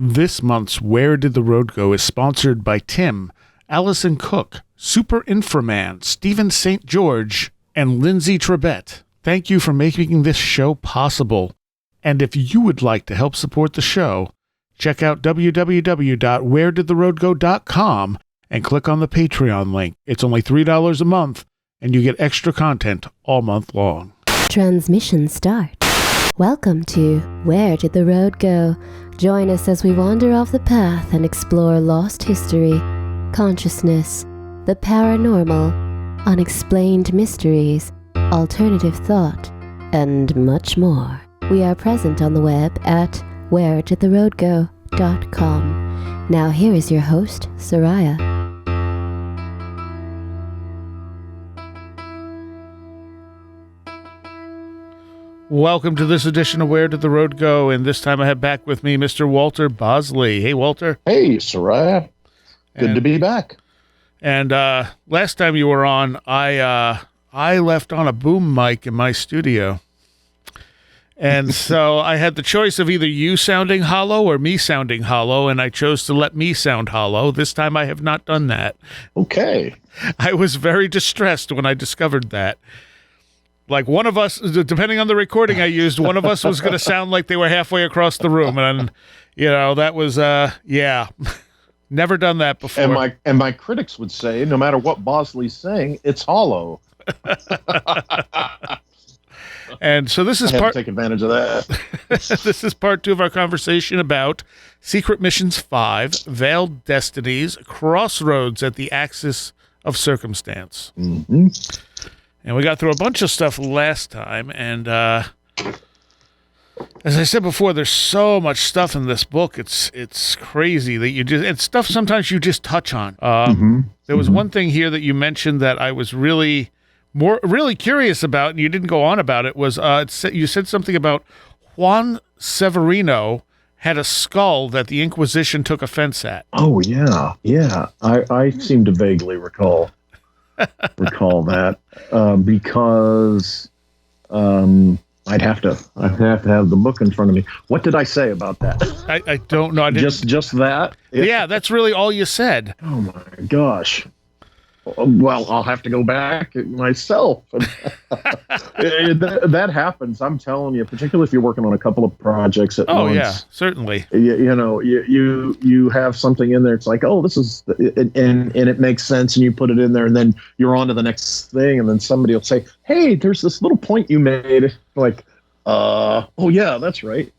This month's Where Did the Road Go is sponsored by Tim, Allison Cook, Super Inframan, Stephen St. George, and Lindsay Trebet. Thank you for making this show possible. And if you would like to help support the show, check out www.wheredidtheroadgo.com and click on the Patreon link. It's only $3 a month, and you get extra content all month long. Transmission start. Welcome to Where Did the Road Go? Join us as we wander off the path and explore lost history, consciousness, the paranormal, unexplained mysteries, alternative thought, and much more. We are present on the web at wheredidtheroadgo.com. Now here is your host, Seriah. Welcome to this edition of Where Did the Road Go? And this time I have back with me Mr. Walter Bosley. Hey, Walter. Hey, Seriah. Good to be back. And last time you were on, I left on a boom mic in my studio. And so I had the choice of either you sounding hollow or me sounding hollow, and I chose to let me sound hollow. This time I have not done that. Okay. I was very distressed when I discovered that. Like one of us, depending on the recording I used, one of us was going to sound like they were halfway across the room. And, you know, that was, yeah, never done that before. And my critics would say, no matter what Bosley's saying, it's hollow. And so this is take advantage of that. This is part 2 of our conversation about Secret Missions 5, Veiled Destinies, Crossroads at the Axis of Circumstance. Mm-hmm. And we got through a bunch of stuff last time, and as I said before, there's so much stuff in this book. It's crazy that it's stuff sometimes you just touch on. There was one thing here that you mentioned that I was really curious about, and you didn't go on about it. Was you said something about Juan Severino had a skull that the Inquisition took offense at. Oh yeah. I seem to vaguely recall that because I'd have to have the book in front of me. What did I say about that? I don't know. I didn't, just that? Yeah, that's really all you said. Oh my gosh. Well, I'll have to go back myself. That happens. I'm telling you, particularly if you're working on a couple of projects at once. Oh yeah, certainly. You know, you have something in there. It's like, oh, this is, and it makes sense, and you put it in there, and then you're on to the next thing, and then somebody will say, hey, there's this little point you made. Like, oh yeah, that's right.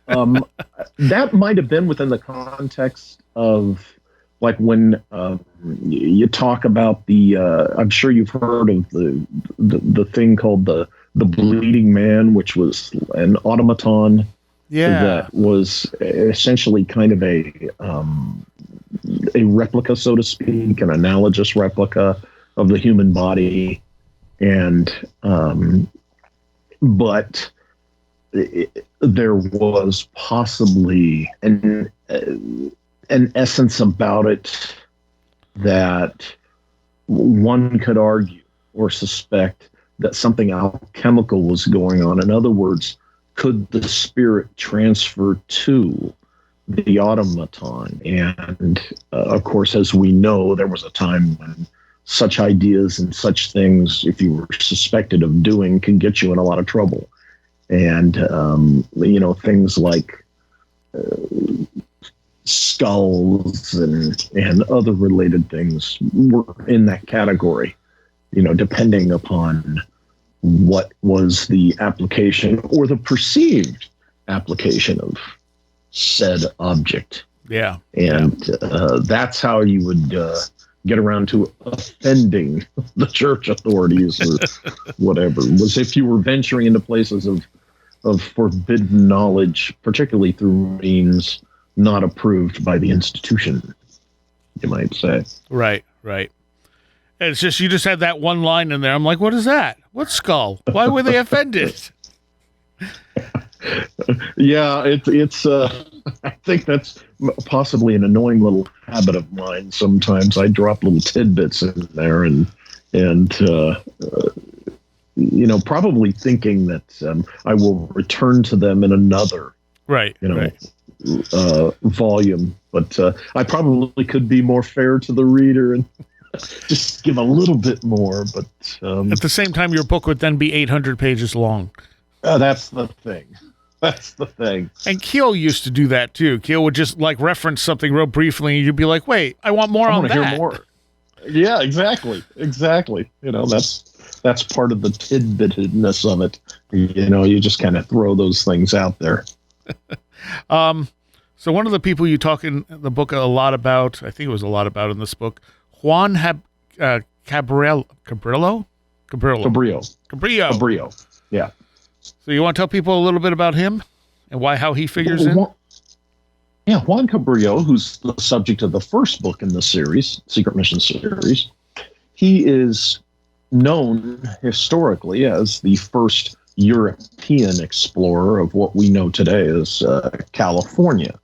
That might have been within the context of, like when you talk about the, I'm sure you've heard of the thing called the Bleeding Man, which was an automaton that was essentially kind of a replica, so to speak, an analogous replica of the human body, and but there was possibly an essence about it that one could argue or suspect that something alchemical was going on. In other words, could the spirit transfer to the automaton? And of course, as we know, there was a time when such ideas and such things, if you were suspected of doing, can get you in a lot of trouble. And, you know, things like skulls and other related things were in that category, you know, depending upon what was the application or the perceived application of said object. Yeah. And that's how you would get around to offending the church authorities or whatever, was if you were venturing into places of forbidden knowledge, particularly through means not approved by the institution, you might say. Right. And it's just, you just had that one line in there. I'm like, what is that? What skull? Why were they offended? Yeah, it's I think that's possibly an annoying little habit of mine. Sometimes I drop little tidbits in there and you know, probably thinking that I will return to them in another Right. Volume. But I probably could be more fair to the reader and just give a little bit more. But at the same time, your book would then be 800 pages long. That's the thing. That's the thing. And Keel used to do that too. Keel would just like reference something real briefly, and you'd be like, "Wait, I want more on that." I want to hear more. Yeah, exactly. That's part of the tidbitedness of it. You just kind of throw those things out there. So one of the people you talk in the book a lot about, I think it was a lot about in this book, Juan Cabrillo. Yeah. So you want to tell people a little bit about him and how he figures in? Yeah, Juan Cabrillo, who's the subject of the first book in the series, Secret Mission series, he is known historically as the first European explorer of what we know today as California,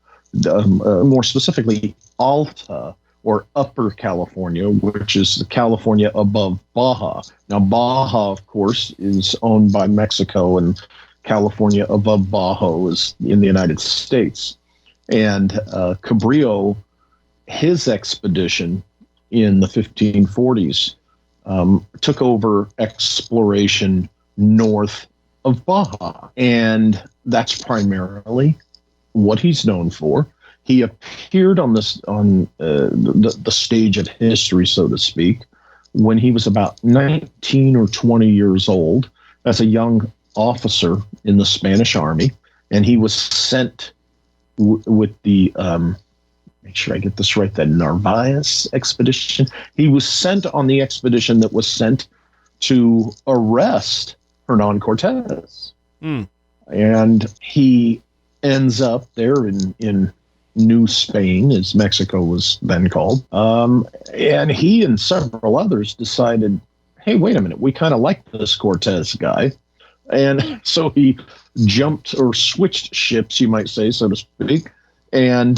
more specifically Alta, or Upper California, which is California above Baja. Now, Baja, of course, is owned by Mexico, and California above Baja is in the United States. And Cabrillo, his expedition in the 1540s, took over exploration north of Baja. And that's primarily what he's known for. He appeared on the stage of history, so to speak, when he was about 19 or 20 years old as a young officer in the Spanish Army. And he was sent with the, make sure I get this right, the Narvaez expedition. He was sent on the expedition that was sent to arrest Hernán Cortés. And he ends up there in New Spain, as Mexico was then called. And he and several others decided, hey, wait a minute, we kind of like this Cortés guy. And so he jumped or switched ships, you might say, so to speak, and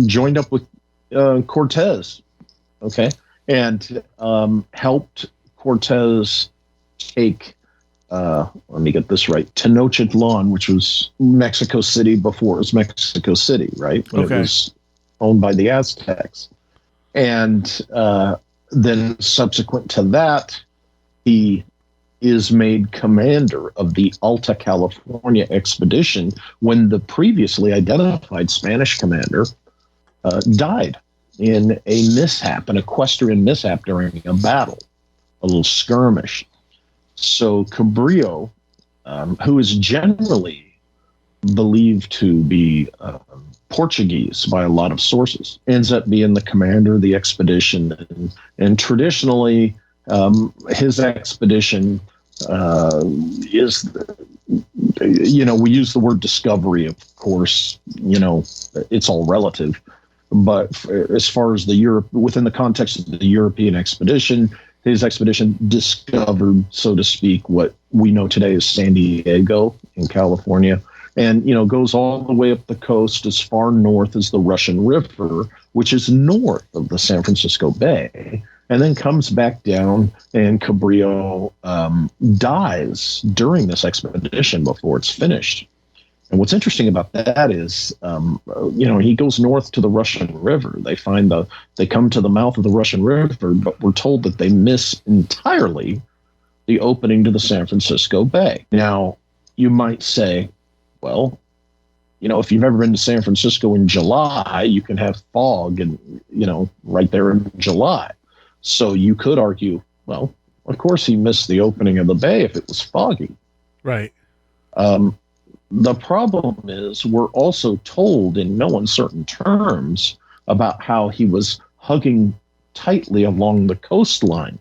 joined up with Cortés, okay, and helped Cortés take, let me get this right, Tenochtitlán, which was Mexico City before it was Mexico City, right? When okay. It was owned by the Aztecs. And then subsequent to that, he is made commander of the Alta California expedition when the previously identified Spanish commander died in a mishap, an equestrian mishap during a battle, a little skirmish. So Cabrillo, who is generally believed to be Portuguese by a lot of sources, ends up being the commander of the expedition. And traditionally, his expedition is, we use the word discovery, of course, it's all relative. But as far as within the context of the European expedition, his expedition discovered, so to speak, what we know today as San Diego in California, and goes all the way up the coast as far north as the Russian River, which is north of the San Francisco Bay, and then comes back down. And Cabrillo dies during this expedition before it's finished. And what's interesting about that is, he goes north to the Russian River. They come to the mouth of the Russian River, but we're told that they miss entirely the opening to the San Francisco Bay. Now, you might say, well, if you've ever been to San Francisco in July, you can have fog and, right there in July. So you could argue, well, of course he missed the opening of the bay if it was foggy. Right. The problem is we're also told in no uncertain terms about how he was hugging tightly along the coastline.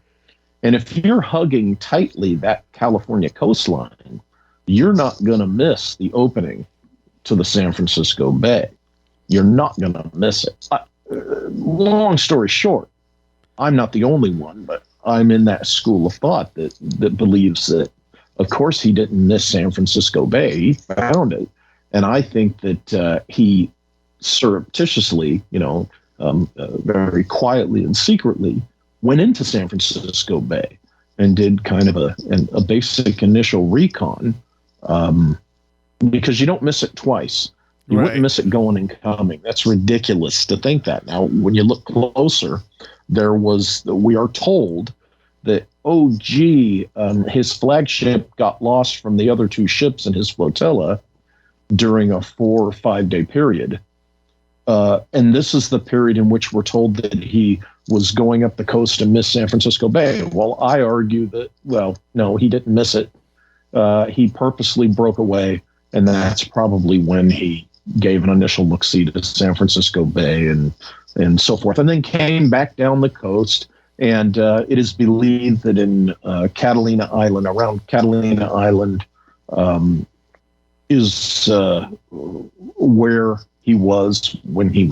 And if you're hugging tightly that California coastline, you're not going to miss the opening to the San Francisco Bay. You're not going to miss it. Long story short, I'm not the only one, but I'm in that school of thought that believes that, of course, he didn't miss San Francisco Bay. He found it. And I think that he surreptitiously, very quietly and secretly went into San Francisco Bay and did kind of a basic initial recon, because you don't miss it twice. You wouldn't miss it going and coming. That's ridiculous to think that. Now, when you look closer, we are told that, his flagship got lost from the other two ships in his flotilla during a 4 or 5 day period. And this is the period in which we're told that he was going up the coast and missed San Francisco Bay. Well, I argue that, no, he didn't miss it. He purposely broke away, and that's probably when he gave an initial look-see to San Francisco Bay and so forth, and then came back down the coast. And it is believed that in Catalina Island, around Catalina Island, is where he was when he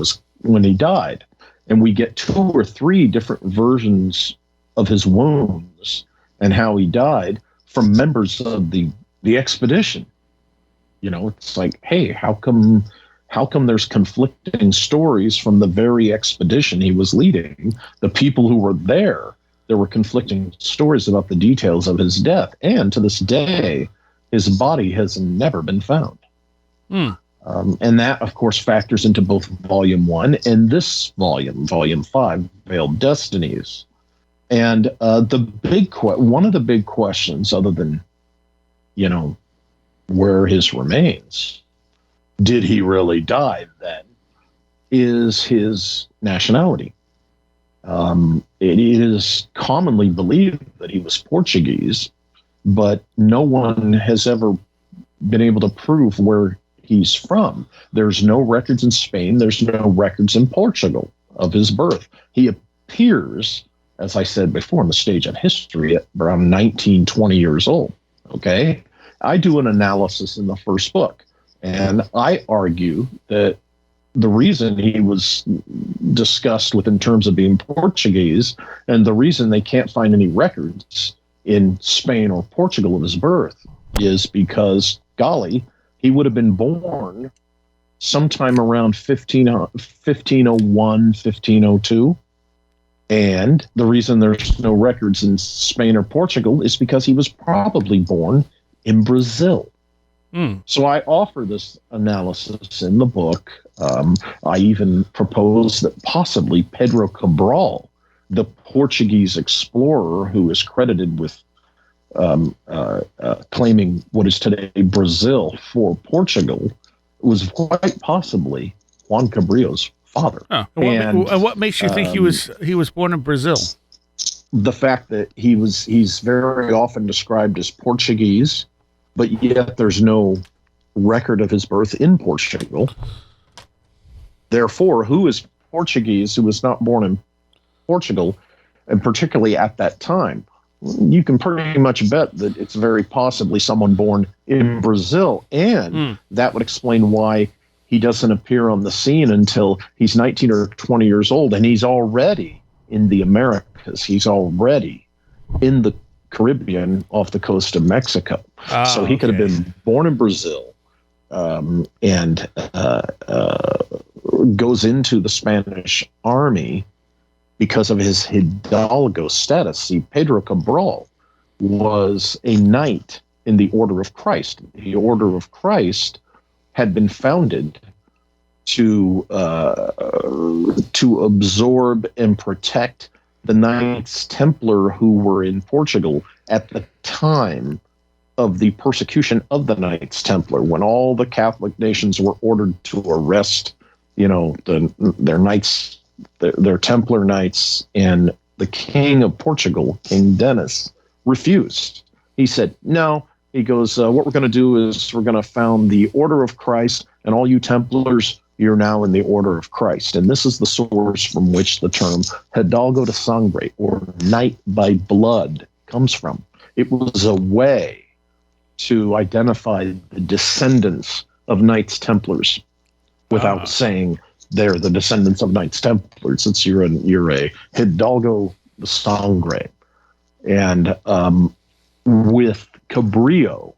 died. And we get 2 or 3 different versions of his wounds and how he died from members of the expedition. It's like, hey, how come there's conflicting stories from the very expedition he was leading? The people who were there were conflicting stories about the details of his death. And to this day, his body has never been found. And that, of course, factors into both Volume 1 and this volume, Volume 5, Veiled Destinies. And one of the big questions, other than, where his remains, did he really die then, is his nationality. It is commonly believed that he was Portuguese, but no one has ever been able to prove where he's from. There's no records in Spain. There's no records in Portugal of his birth. He appears, as I said before, on the stage of history at around 19, 20 years old. Okay? I do an analysis in the first book, and I argue that the reason he was discussed with in terms of being Portuguese, and the reason they can't find any records in Spain or Portugal of his birth, is because, golly, he would have been born sometime around 1501, 1502. And the reason there's no records in Spain or Portugal is because he was probably born in Brazil. So I offer this analysis in the book. I even propose that possibly Pedro Cabral, the Portuguese explorer who is credited with claiming what is today Brazil for Portugal, was quite possibly Juan Cabrillo's father. And what makes you think he was born in Brazil? The fact that he's very often described as Portuguese, but yet there's no record of his birth in Portugal. Therefore, who is Portuguese who was not born in Portugal, and particularly at that time? You can pretty much bet that it's very possibly someone born in Brazil, and that would explain why he doesn't appear on the scene until he's 19 or 20 years old, and he's already in the Americas. He's already in the Caribbean off the coast of Mexico. So he could have been born in Brazil and goes into the Spanish army because of his Hidalgo status. See, Pedro Cabral was a knight in the Order of Christ. The Order of Christ had been founded to absorb and protect the Knights Templar who were in Portugal at the time of the persecution of the Knights Templar, when all the Catholic nations were ordered to arrest, their knights, their Templar knights, and the King of Portugal, King Denis, refused. He said, no. He goes, what we're going to do is we're going to found the Order of Christ, and all you Templars, you're now in the Order of Christ. And this is the source from which the term Hidalgo de Sangre, or knight by blood, comes from. It was a way to identify the descendants of Knights Templars without saying they're the descendants of Knights Templars. It's you're a Hidalgo de Sangre. And with Cabrillo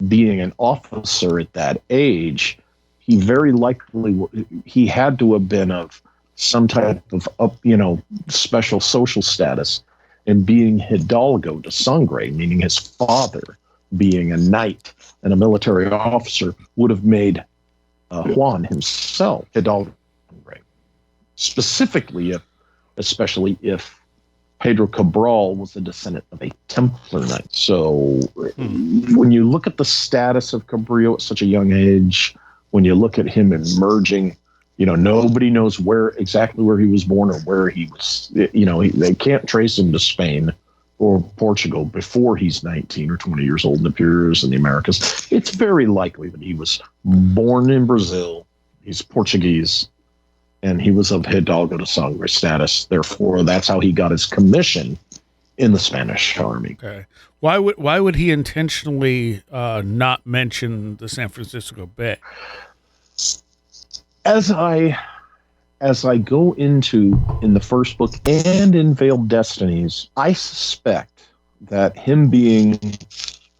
being an officer at that age, he very likely he had to have been of some type of special social status, and being Hidalgo de Sangre, meaning his father being a knight and a military officer, would have made Juan himself Hidalgo. Specifically, especially if Pedro Cabral was a descendant of a Templar knight. So when you look at the status of Cabrillo at such a young age, when you look at him emerging, nobody knows exactly where he was born or where he was. They can't trace him to Spain or Portugal before he's 19 or 20 years old and appears in the Americas. It's very likely that he was born in Brazil. He's Portuguese. And he was of Hidalgo de Sangre status. Therefore, that's how he got his commission in the Spanish army. Okay. Why would he intentionally not mention the San Francisco Bay? As I go into in the first book and in Veiled Destinies, I suspect that him being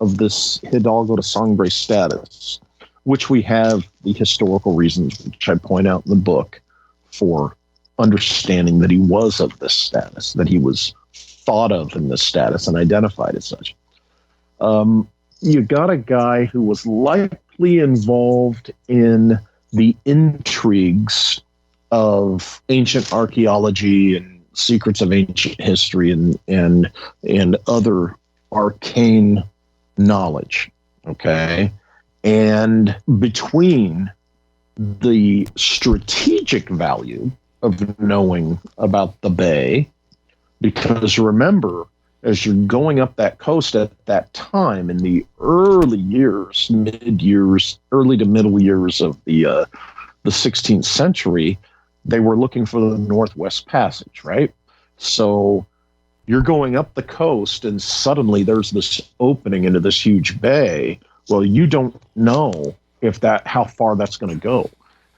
of this Hidalgo de Sangre status, which we have the historical reasons, which I point out in the book, for understanding that he was of this status, that he was thought of in this status and identified as such. You got a guy who was likely involved in the intrigues of ancient archaeology and secrets of ancient history and other arcane knowledge. Okay. And between the strategic value of knowing about the bay, because remember, as you're going up that coast at that time in the early to middle years of the 16th century, they were looking for the Northwest Passage, right? So you're going up the coast and suddenly there's this opening into this huge bay. Well, you don't know how far that's going to go.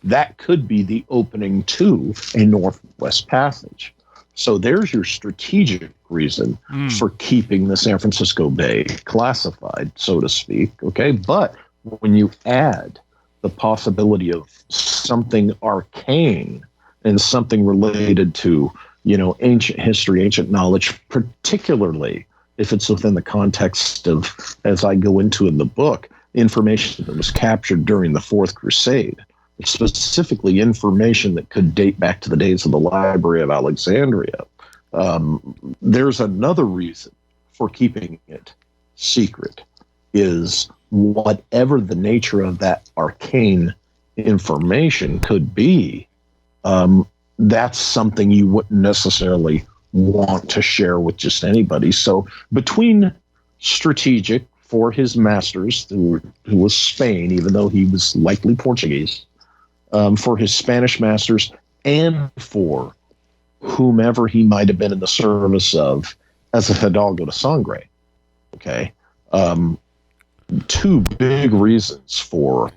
That could be the opening to a Northwest Passage. So there's your strategic reason for keeping the San Francisco Bay classified, so to speak. Okay. But when you add the possibility of something arcane and something related to, ancient history, ancient knowledge, particularly if it's within the context of, as I go into in the book, information that was captured during the Fourth Crusade, specifically information that could date back to the days of the Library of Alexandria. There's another reason for keeping it secret, is whatever the nature of that arcane information could be, that's something you wouldn't necessarily want to share with just anybody. So between strategic for his masters, who was Spain, even though he was likely Portuguese, for his Spanish masters, and for whomever he might have been in the service of as a Hidalgo de Sangre. Okay. Two big reasons for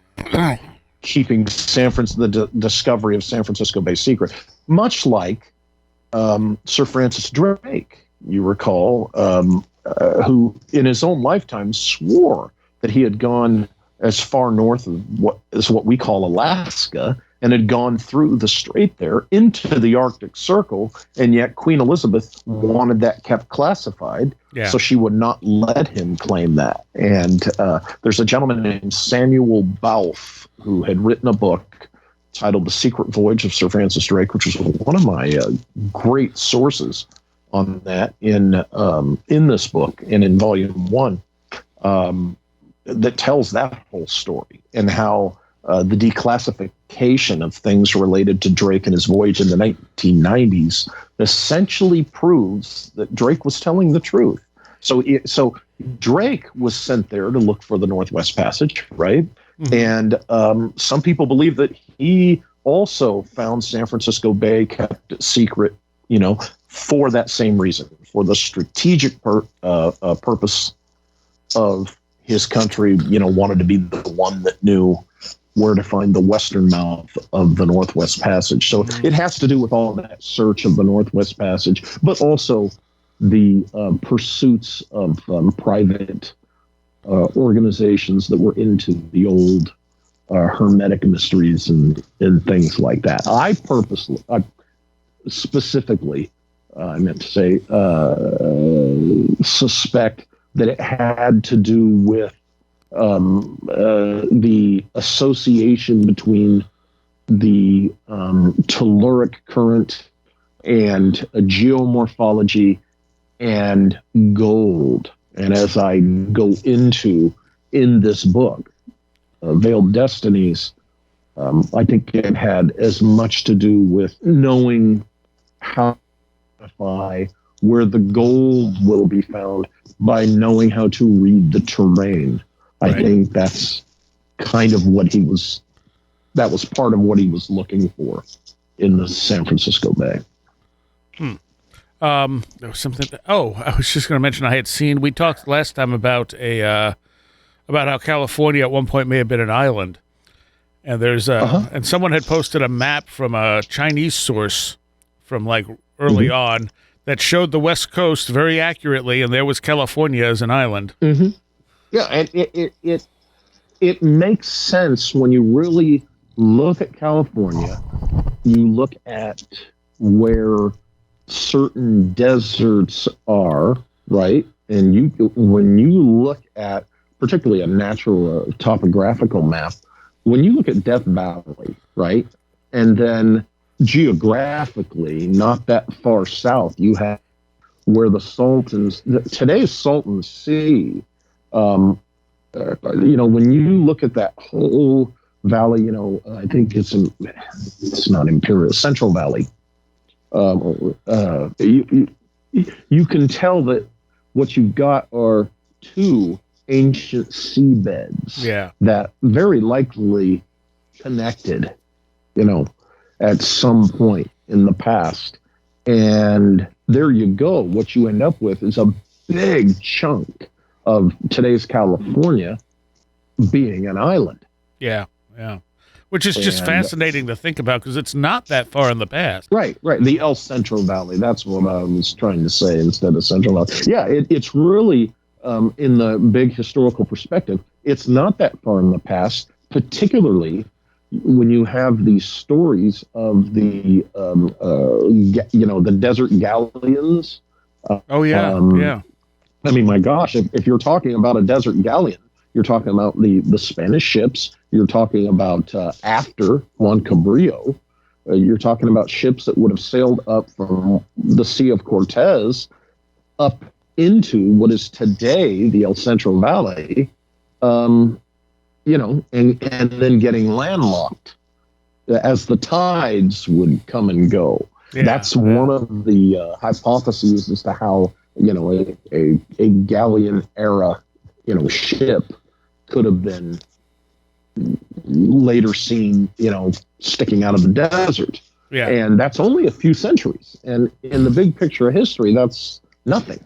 keeping the discovery of San Francisco Bay secret, much like Sir Francis Drake, you recall, who in his own lifetime swore that he had gone as far north of what we call Alaska and had gone through the strait there into the Arctic Circle, and yet Queen Elizabeth wanted that kept classified, so she would not let him claim that. And there's a gentleman named Samuel Balfe who had written a book titled The Secret Voyage of Sir Francis Drake, which was one of my great sources on that in this book and in volume 1. That tells that whole story and how the declassification of things related to Drake and his voyage in the 1990s essentially proves that Drake was telling the truth. So Drake was sent there to look for the Northwest Passage, right? Mm-hmm. And some people believe that he also found San Francisco Bay, kept it secret, for that same reason, for the strategic purpose of his country, wanted to be the one that knew where to find the western mouth of the Northwest Passage. So it has to do with all that search of the Northwest Passage, but also the pursuits of private organizations that were into the old Hermetic mysteries and things like that. I specifically, I meant to say, suspect that it had to do with the association between the telluric current and geomorphology and gold. And as I go into in this book, Veiled Destinies, I think it had as much to do with knowing how to identify where the gold will be found by knowing how to read the terrain. Right. I think that's kind of what that was part of what he was looking for in the San Francisco Bay. There was something. I was just going to mention we talked last time about about how California at one point may have been an island, and and someone had posted a map from a Chinese source from like early on that showed the West Coast very accurately, and there was California as an island. Mm-hmm. Yeah, and it makes sense when you really look at California. You look at where certain deserts are, right? And when you look at particularly a natural topographical map, when you look at Death Valley, right? And then geographically, not that far south, you have where the today's Salton Sea, when you look at that whole valley, I think it's not Imperial, Central Valley. You can tell that what you've got are two ancient seabeds that very likely connected, at some point in the past. And there you go. What you end up with is a big chunk of today's California being an island. Yeah, yeah. Which is just fascinating to think about because it's not that far in the past. Right. The El Centro Valley. That's what I was trying to say instead of Central Valley. Yeah, it's really, in the big historical perspective, it's not that far in the past, particularly when you have these stories of the, the desert galleons. Yeah. I mean, my gosh, if you're talking about a desert galleon, you're talking about the Spanish ships. You're talking about after Juan Cabrillo. You're talking about ships that would have sailed up from the Sea of Cortez up into what is today the El Centro Valley, and then getting landlocked as the tides would come and go. Yeah, that's one of the hypotheses as to how, a galleon era, ship could have been later seen, sticking out of the desert. Yeah. And that's only a few centuries. And in the big picture of history, that's nothing.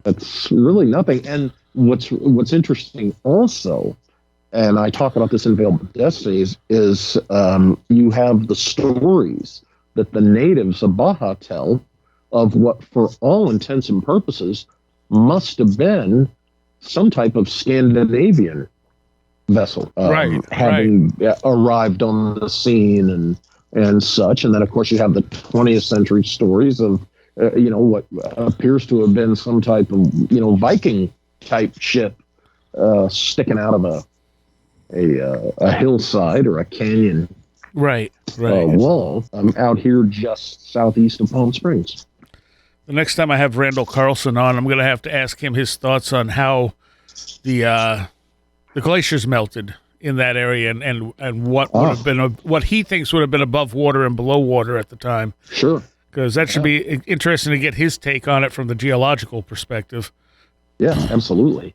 That's really nothing. And what's interesting also, and I talk about this in Veiled Destinies, is you have the stories that the natives of Baja tell of what, for all intents and purposes, must have been some type of Scandinavian vessel, having arrived on the scene and such. And then, of course, you have the 20th century stories of, what appears to have been some type of, Viking type ship sticking out of a hillside or a canyon wall out here just southeast of Palm Springs. The next time I have Randall Carlson on, I'm going to have to ask him his thoughts on how the glaciers melted in that area and what would have been what he thinks would have been above water and below water at the time. Sure. Because that should be interesting to get his take on it from the geological perspective. Yeah, absolutely.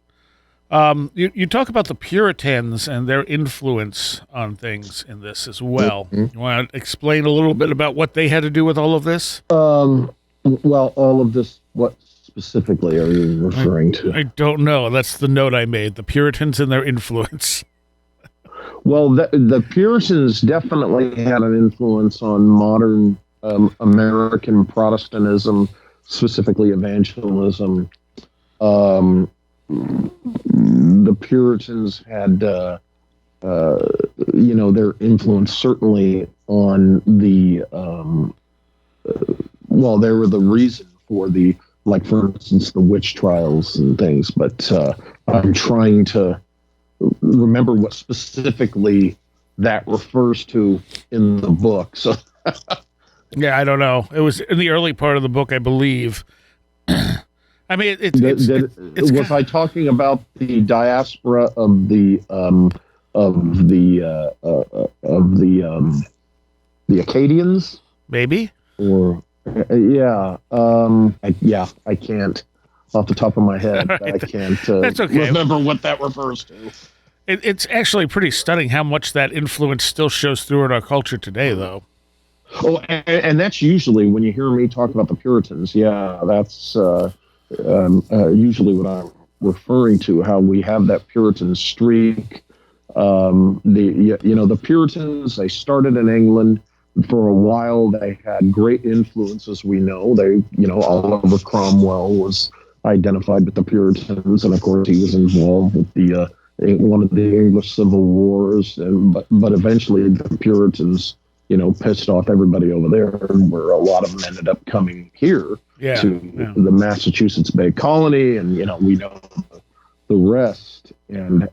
You talk about the Puritans and their influence on things in this as well. Mm-hmm. You want to explain a little bit about what they had to do with all of this? Well, all of this, what specifically are you referring to? I don't know. That's the note I made. The Puritans and their influence. Well, the Puritans definitely had an influence on modern American Protestantism, specifically evangelism. The Puritans had, their influence certainly on the, they were the reason for the like for instance, the witch trials and things. But I'm trying to remember what specifically that refers to in the book. So, yeah, I don't know. It was in the early part of the book, I believe. I mean, was I talking about the diaspora of the Acadians? Maybe. Or I can't off the top of my head. Right. I can't That's okay. Remember what that refers to. It's actually pretty stunning how much that influence still shows through in our culture today, though. Oh, and that's usually when you hear me talk about the Puritans. Yeah, that's usually what I'm referring to. How we have that Puritan streak. The Puritans, they started in England. For a while, they had great influence, as we know. Oliver Cromwell was identified with the Puritans, and of course, he was involved with the one of the English Civil Wars. But eventually, the Puritans, pissed off everybody over there, where a lot of them ended up coming here to the Massachusetts Bay Colony, and we know the rest. And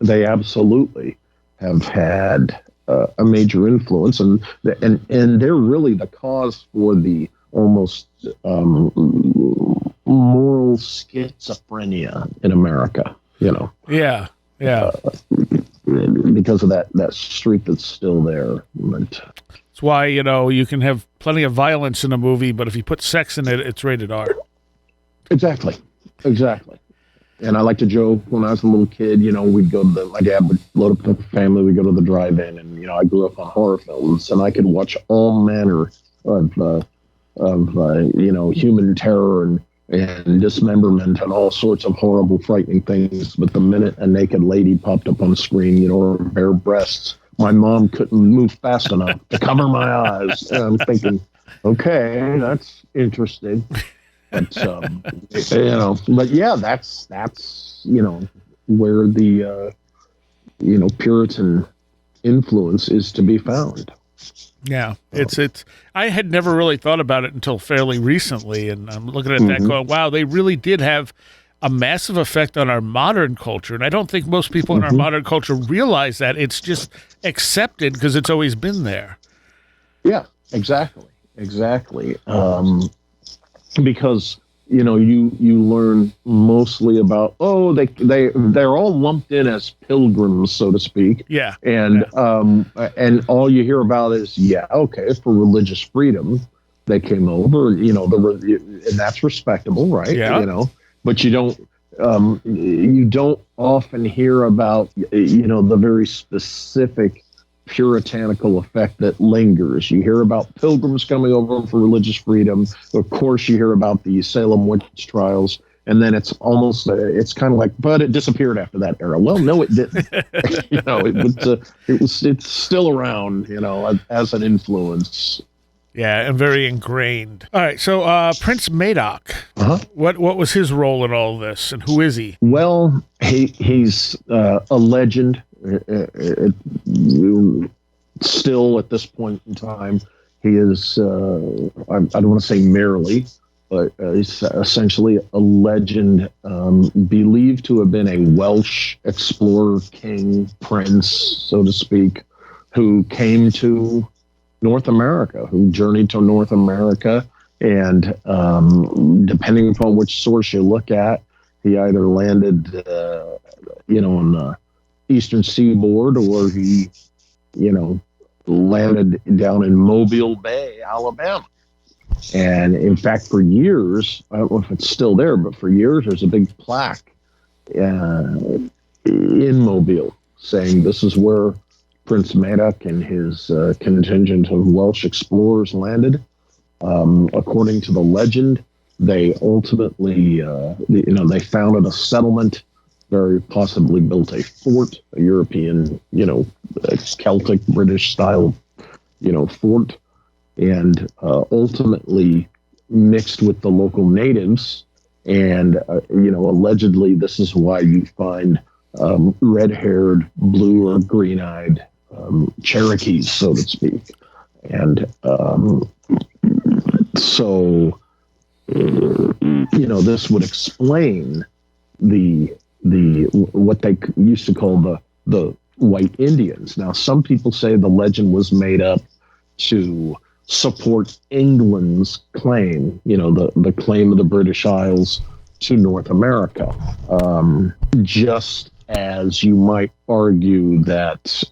they absolutely have had a major influence, and they're really the cause for the almost moral schizophrenia in America. Yeah. Because of that streak that's still there. That's why you can have plenty of violence in a movie, but if you put sex in it, it's rated R. Exactly. And I like to joke when I was a little kid, we'd go to my dad would load up the family, we'd go to the drive-in, and, I grew up on horror films, and I could watch all manner of human terror and dismemberment and all sorts of horrible, frightening things. But the minute a naked lady popped up on the screen, or bare breasts, my mom couldn't move fast enough to cover my eyes. And I'm thinking, okay, that's interesting. But but yeah, that's where the Puritan influence is to be found. Yeah, it's. I had never really thought about it until fairly recently, and I'm looking at that going, wow, they really did have a massive effect on our modern culture, and I don't think most people in our modern culture realize that. It's just accepted because it's always been there. Yeah, exactly. Because you learn mostly about they're all lumped in as pilgrims, so to speak. Yeah. And all you hear about is for religious freedom they came over, and that's respectable, right? Yeah. But you don't often hear about the very specific puritanical effect that lingers. You hear about pilgrims coming over for religious freedom. Of course, you hear about the Salem witch trials, and then it's almost it's kind of like, but it disappeared after that era. Well, no, it didn't. It's still around, as an influence. Yeah, and very ingrained. All right, so Prince Madoc. What was his role in all this, and who is he? Well, he's a legend. Still at this point in time, he is, I don't want to say merely, but he's essentially a legend, believed to have been a Welsh explorer, king, prince, so to speak, who came to North America, who journeyed to North America, and depending upon which source you look at, he either landed, on the eastern seaboard, or he, landed down in Mobile Bay, Alabama. And in fact, for years, I don't know if it's still there, but for years, there's a big plaque in Mobile saying this is where Prince Madoc and his contingent of Welsh explorers landed. According to the legend, they ultimately, they founded a settlement, very possibly built a fort, a European, Celtic British style, fort, and ultimately mixed with the local natives. And, allegedly this is why you find red-haired, blue or green-eyed Cherokees, so to speak. And so this would explain the what they used to call the white Indians. Now, some people say the legend was made up to support England's claim, the claim of the British Isles to North America. Just as you might argue that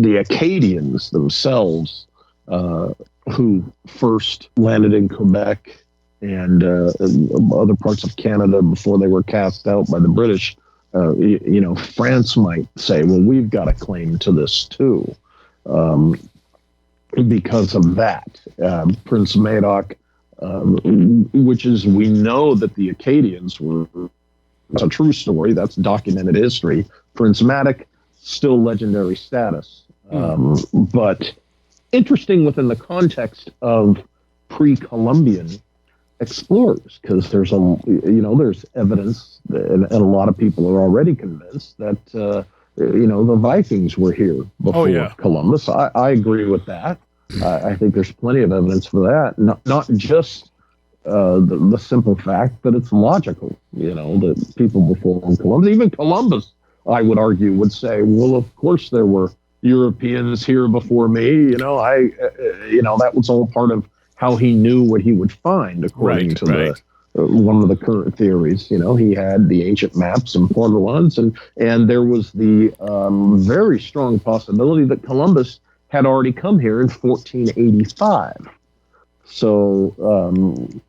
the Acadians themselves, who first landed in Quebec and other parts of Canada before they were cast out by the British, France might say, well, we've got a claim to this too. Because of that, Prince Madoc, which is, we know that the Acadians were, it's a true story, that's documented history. Prince Madoc, still legendary status. But interesting within the context of pre-Columbian explorers, because there's there's evidence, and a lot of people are already convinced that the Vikings were here before Columbus. I agree with that. I think there's plenty of evidence for that. Not just the simple fact that it's logical, that people before Columbus, even Columbus, I would argue, would say, well, of course there were Europeans here before me. That was all part of how he knew what he would find, according to one of the current theories. He had the ancient maps and borderlands, and there was the very strong possibility that Columbus had already come here in 1485. So,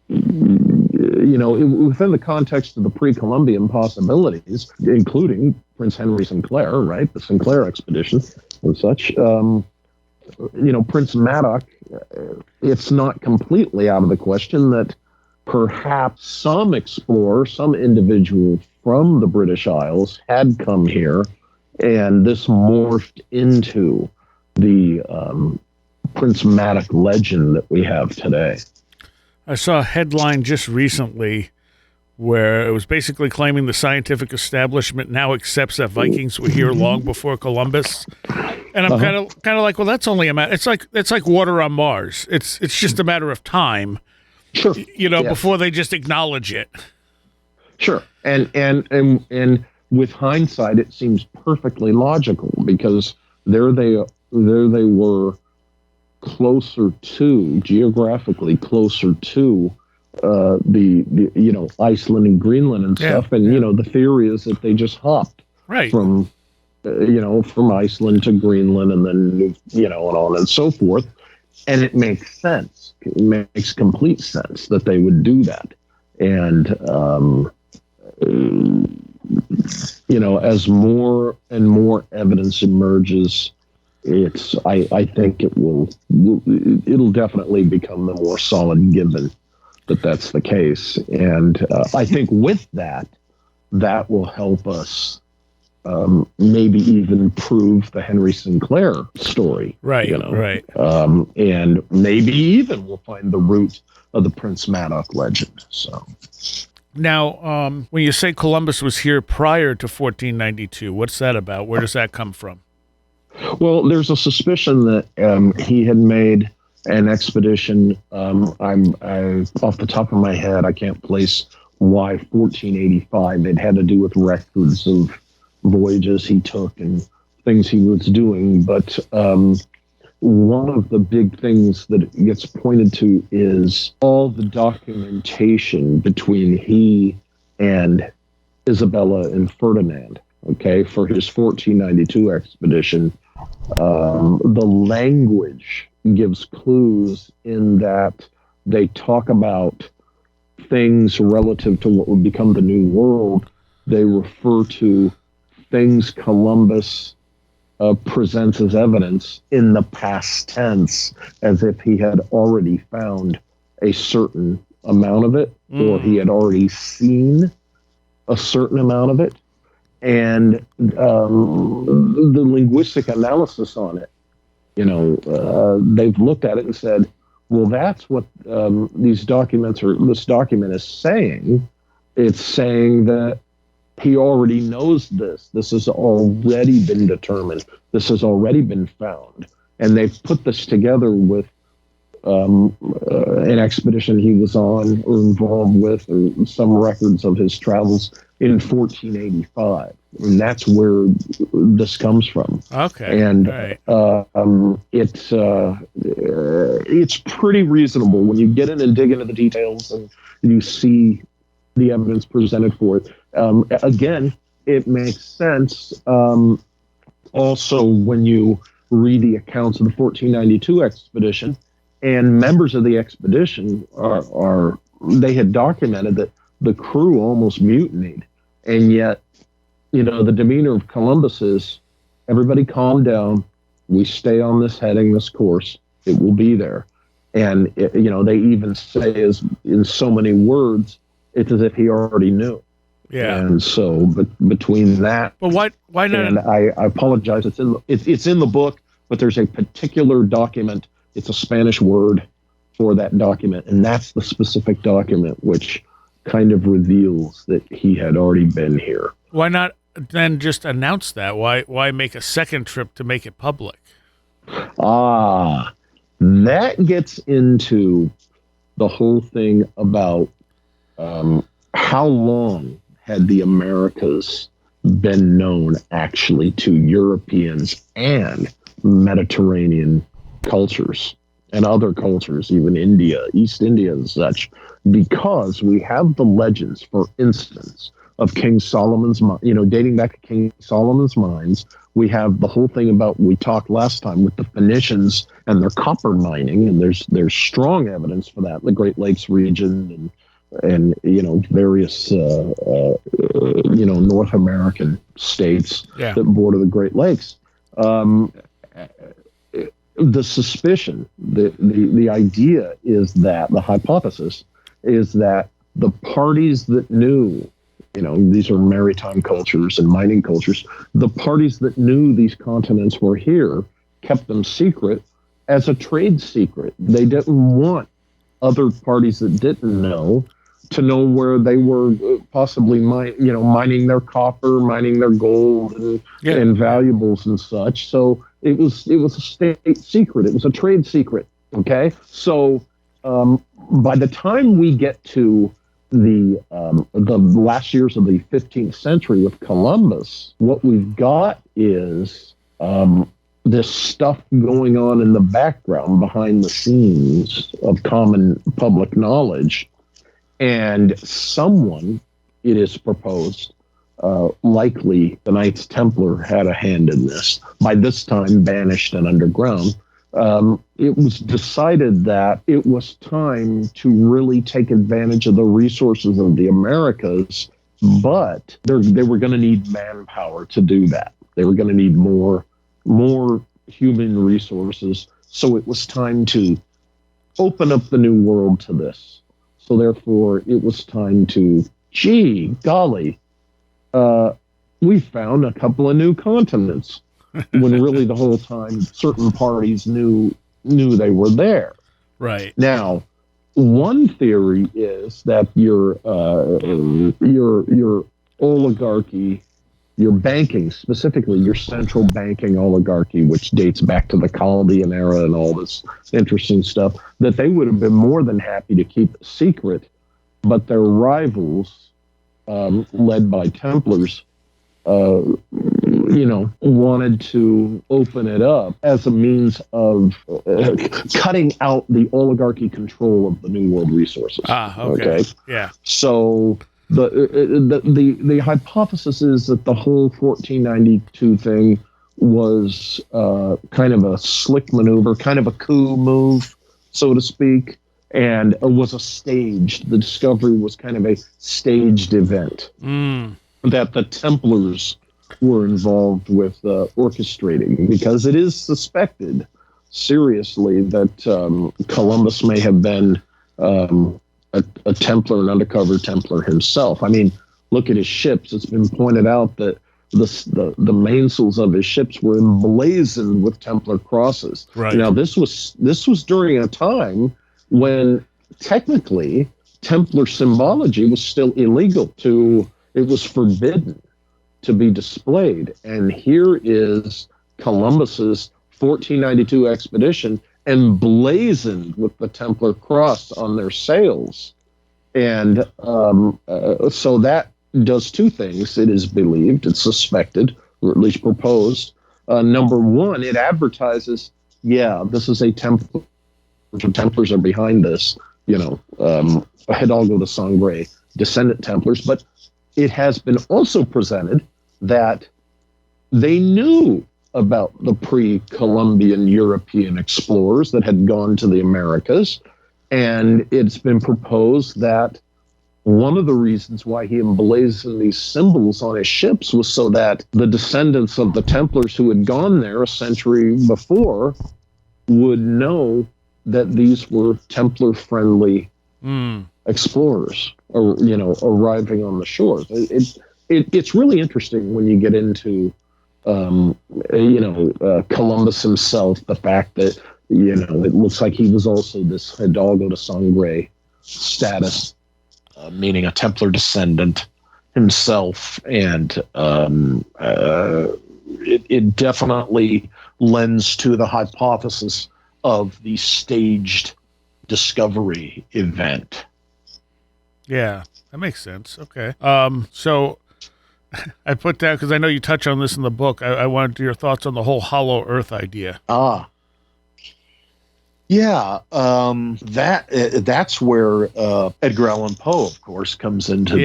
within the context of the pre-Columbian possibilities, including Prince Henry Sinclair, right, the Sinclair expedition and such, Prince Madoc, it's not completely out of the question that perhaps some explorer, some individual from the British Isles had come here, and this morphed into the Prince Madoc legend that we have today. I saw a headline just recently where it was basically claiming the scientific establishment now accepts that Vikings were here long before Columbus. And I'm kind of like, well, that's only a matter. It's like water on Mars. It's just a matter of time, sure. Before they just acknowledge it. Sure, and with hindsight, it seems perfectly logical, because there they were, geographically closer to the Iceland and Greenland and stuff, and the theory is that they just hopped from Iceland to Greenland, and then and on and so forth, and it makes sense. It makes complete sense that they would do that, and as more and more evidence emerges, I think it'll definitely become the more solid given that that's the case. And I think with that will help us maybe even prove the Henry Sinclair story. Right. And maybe even we'll find the root of the Prince Madoc legend. So now, when you say Columbus was here prior to 1492, what's that about? Where does that come from? Well, there's a suspicion that he had made an expedition. I'm off the top of my head, I can't place why 1485. It had to do with records of voyages he took and things he was doing. But one of the big things that gets pointed to is all the documentation between he and Isabella and Ferdinand. Okay, for his 1492 expedition, the language gives clues in that they talk about things relative to what would become the New World. They refer to things Columbus presents as evidence in the past tense, as if he had already found a certain amount of it, or he had already seen a certain amount of it. And the linguistic analysis on it, they've looked at it and said, well, that's what this document is saying. It's saying that he already knows this. This has already been determined. This has already been found. And they've put this together with an expedition he was on or involved with, or some records of his travels in 1485. And that's where this comes from. Okay. And right. It's pretty reasonable when you get in and dig into the details and you see the evidence presented for it. Again, it makes sense. Also, when you read the accounts of the 1492 expedition, and members of the expedition they had documented that the crew almost mutinied, and yet, the demeanor of Columbus is, everybody calm down. We stay on this heading, this course. It will be there. And, they even say, as in so many words, it's as if he already knew. Yeah. And so, but between that, but why not? And I apologize. It's in the book, but there's a particular document. It's a Spanish word for that document, and that's the specific document which kind of reveals that he had already been here. Why not then just announce that? Why make a second trip to make it public? That gets into the whole thing about how long had the Americas been known actually to Europeans and Mediterranean cultures and other cultures, even India, East India and such, because we have the legends, for instance, of King Solomon's, dating back to King Solomon's mines. We have the whole thing about, we talked last time with the Phoenicians and their copper mining, and there's strong evidence for that in the Great Lakes region and various North American states that border the Great Lakes. The suspicion, the idea is that, the hypothesis is that the parties that knew, these are maritime cultures and mining cultures, the parties that knew these continents were here kept them secret as a trade secret. They didn't want other parties that didn't know to know where they were possibly mining their copper, mining their gold and valuables and such. So it was a state secret. It was a trade secret. Okay. So by the time we get to the last years of the 15th century with Columbus, what we've got is this stuff going on in the background behind the scenes of common public knowledge. And someone, it is proposed, likely the Knights Templar had a hand in this. By this time, banished and underground, it was decided that it was time to really take advantage of the resources of the Americas, but they were going to need manpower to do that. They were going to need more human resources. So it was time to open up the new world to this. So therefore, it was time to, golly, we found a couple of new continents, when really the whole time certain parties knew they were there. Right. Now, one theory is that your oligarchy, your banking, specifically your central banking oligarchy, which dates back to the Chaldean era and all this interesting stuff, that they would have been more than happy to keep it secret, but their rivals, led by Templars, wanted to open it up as a means of cutting out the oligarchy control of the New World resources. Okay. Yeah. So the hypothesis is that the whole 1492 thing was kind of a slick maneuver, kind of a coup move, so to speak, and it was the discovery was kind of a staged event that the Templars were involved with orchestrating, because it is suspected seriously that Columbus may have been a Templar, an undercover Templar himself. I mean, look at his ships. It's been pointed out that the mainsails of his ships were emblazoned with Templar crosses. Right. Now, this was during a time when technically Templar symbology was still illegal. It was forbidden to be displayed. And here is Columbus's 1492 expedition, emblazoned with the Templar cross on their sails. And so that does two things. It is believed, it's suspected, or at least proposed. Number one, it advertises, this is a Templar. The Templars are behind this, Hidalgo de Sangre descendant Templars. But it has been also presented that they knew about the pre-Columbian European explorers that had gone to the Americas. And it's been proposed that one of the reasons why he emblazoned these symbols on his ships was so that the descendants of the Templars who had gone there a century before would know that these were Templar-friendly explorers, or arriving on the shore. It's really interesting when you get into Columbus himself, the fact that it looks like he was also this Hidalgo de Sangre status, meaning a Templar descendant himself, and it definitely lends to the hypothesis of the staged discovery event. Yeah, that makes sense. Okay. So I put down, because I know you touch on this in the book, I wanted your thoughts on the whole hollow earth idea. Yeah, that's where Edgar Allan Poe, of course, comes into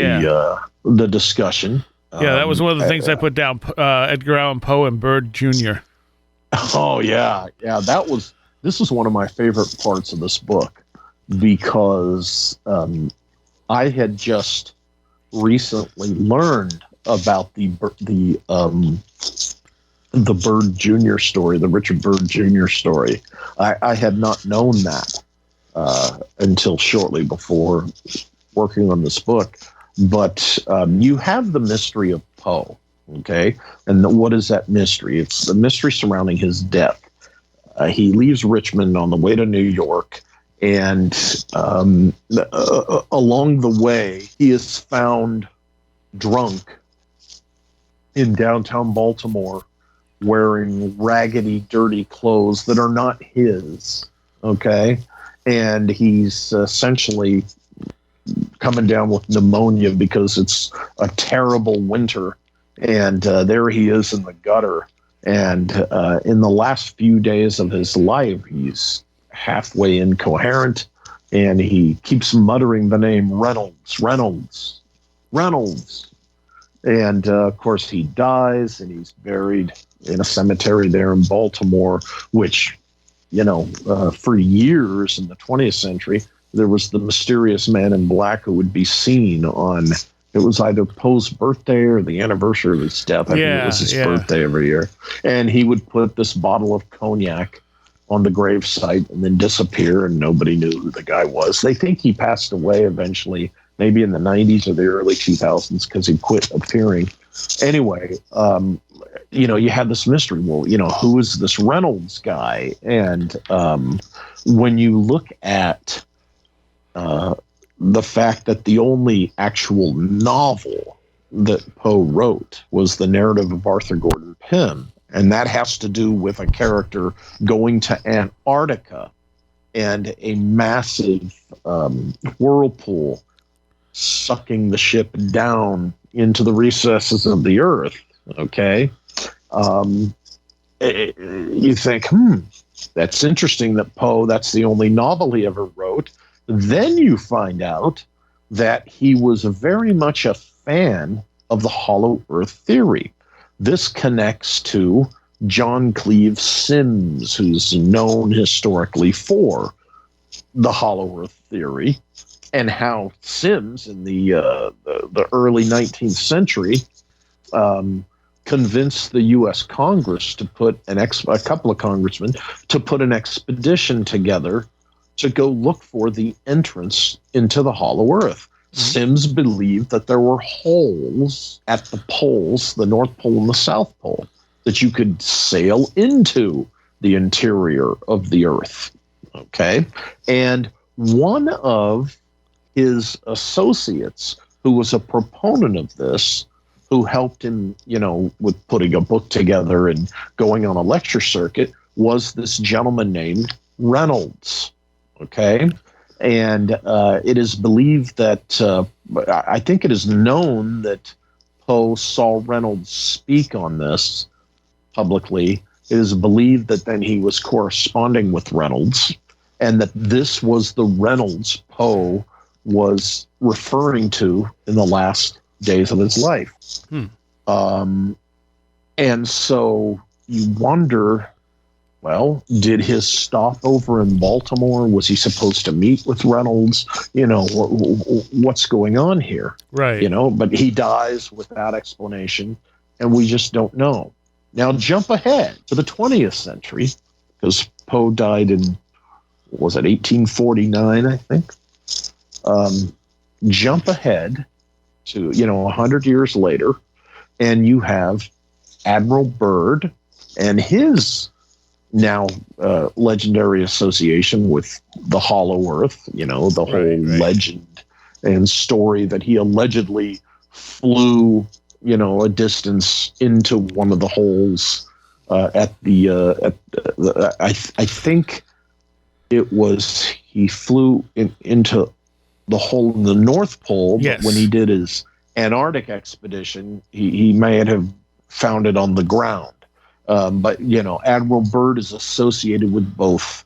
the discussion. Yeah, that was one of the things I put down. Edgar Allan Poe and Byrd Jr. Oh yeah. This was one of my favorite parts of this book, because I had just recently learned about the Byrd Jr. story, the Richard Byrd Jr. story. I had not known that until shortly before working on this book. But you have the mystery of Poe, okay? And what is that mystery? It's the mystery surrounding his death. He leaves Richmond on the way to New York, and along the way, he is found drunk in downtown Baltimore, wearing raggedy, dirty clothes that are not his, okay? And he's essentially coming down with pneumonia because it's a terrible winter, and there he is in the gutter. And in the last few days of his life, he's halfway incoherent, and he keeps muttering the name Reynolds. And, of course, he dies, and he's buried in a cemetery there in Baltimore, which, for years in the 20th century, there was the mysterious man in black who would be seen on, it was either Poe's birthday or the anniversary of his death. I think it was his birthday every year. And he would put this bottle of cognac on the gravesite and then disappear, and nobody knew who the guy was. They think he passed away eventually, maybe in the 90s or the early 2000s, because he quit appearing. Anyway, you had this mystery. Well, who is this Reynolds guy? And when you look at the fact that the only actual novel that Poe wrote was the narrative of Arthur Gordon Pym, and that has to do with a character going to Antarctica and a massive whirlpool sucking the ship down into the recesses of the earth, okay? You think, that's interesting that Poe, that's the only novel he ever wrote. Then you find out that he was very much a fan of the hollow earth theory. This connects to John Cleave Sims, who's known historically for the hollow earth theory, and how Sims in the early 19th century convinced the U.S. Congress to put a couple of congressmen to put an expedition together to go look for the entrance into the hollow earth. Sims believed that there were holes at the poles, the North Pole and the South Pole, that you could sail into the interior of the earth. Okay? And one of his associates, who was a proponent of this, who helped him, with putting a book together and going on a lecture circuit, was this gentleman named Reynolds. Okay. And it is believed that, I think it is known that Poe saw Reynolds speak on this publicly. It is believed that then he was corresponding with Reynolds, and that this was the Reynolds Poe was referring to in the last days of his life. And so you wonder, well, did his stop over in Baltimore, was he supposed to meet with Reynolds? You know, what's going on here? Right. You know, but he dies without explanation, and we just don't know. Now jump ahead to the 20th century, because Poe died in, what was it, 1849, I think? Jump ahead to, 100 years later, and you have Admiral Byrd and his now legendary association with the Hollow Earth, the whole legend and story that he allegedly flew, a distance into one of the holes I think it was, he flew into the hole in the North Pole, yes. But when he did his Antarctic expedition, he may have found it on the ground. But Admiral Byrd is associated with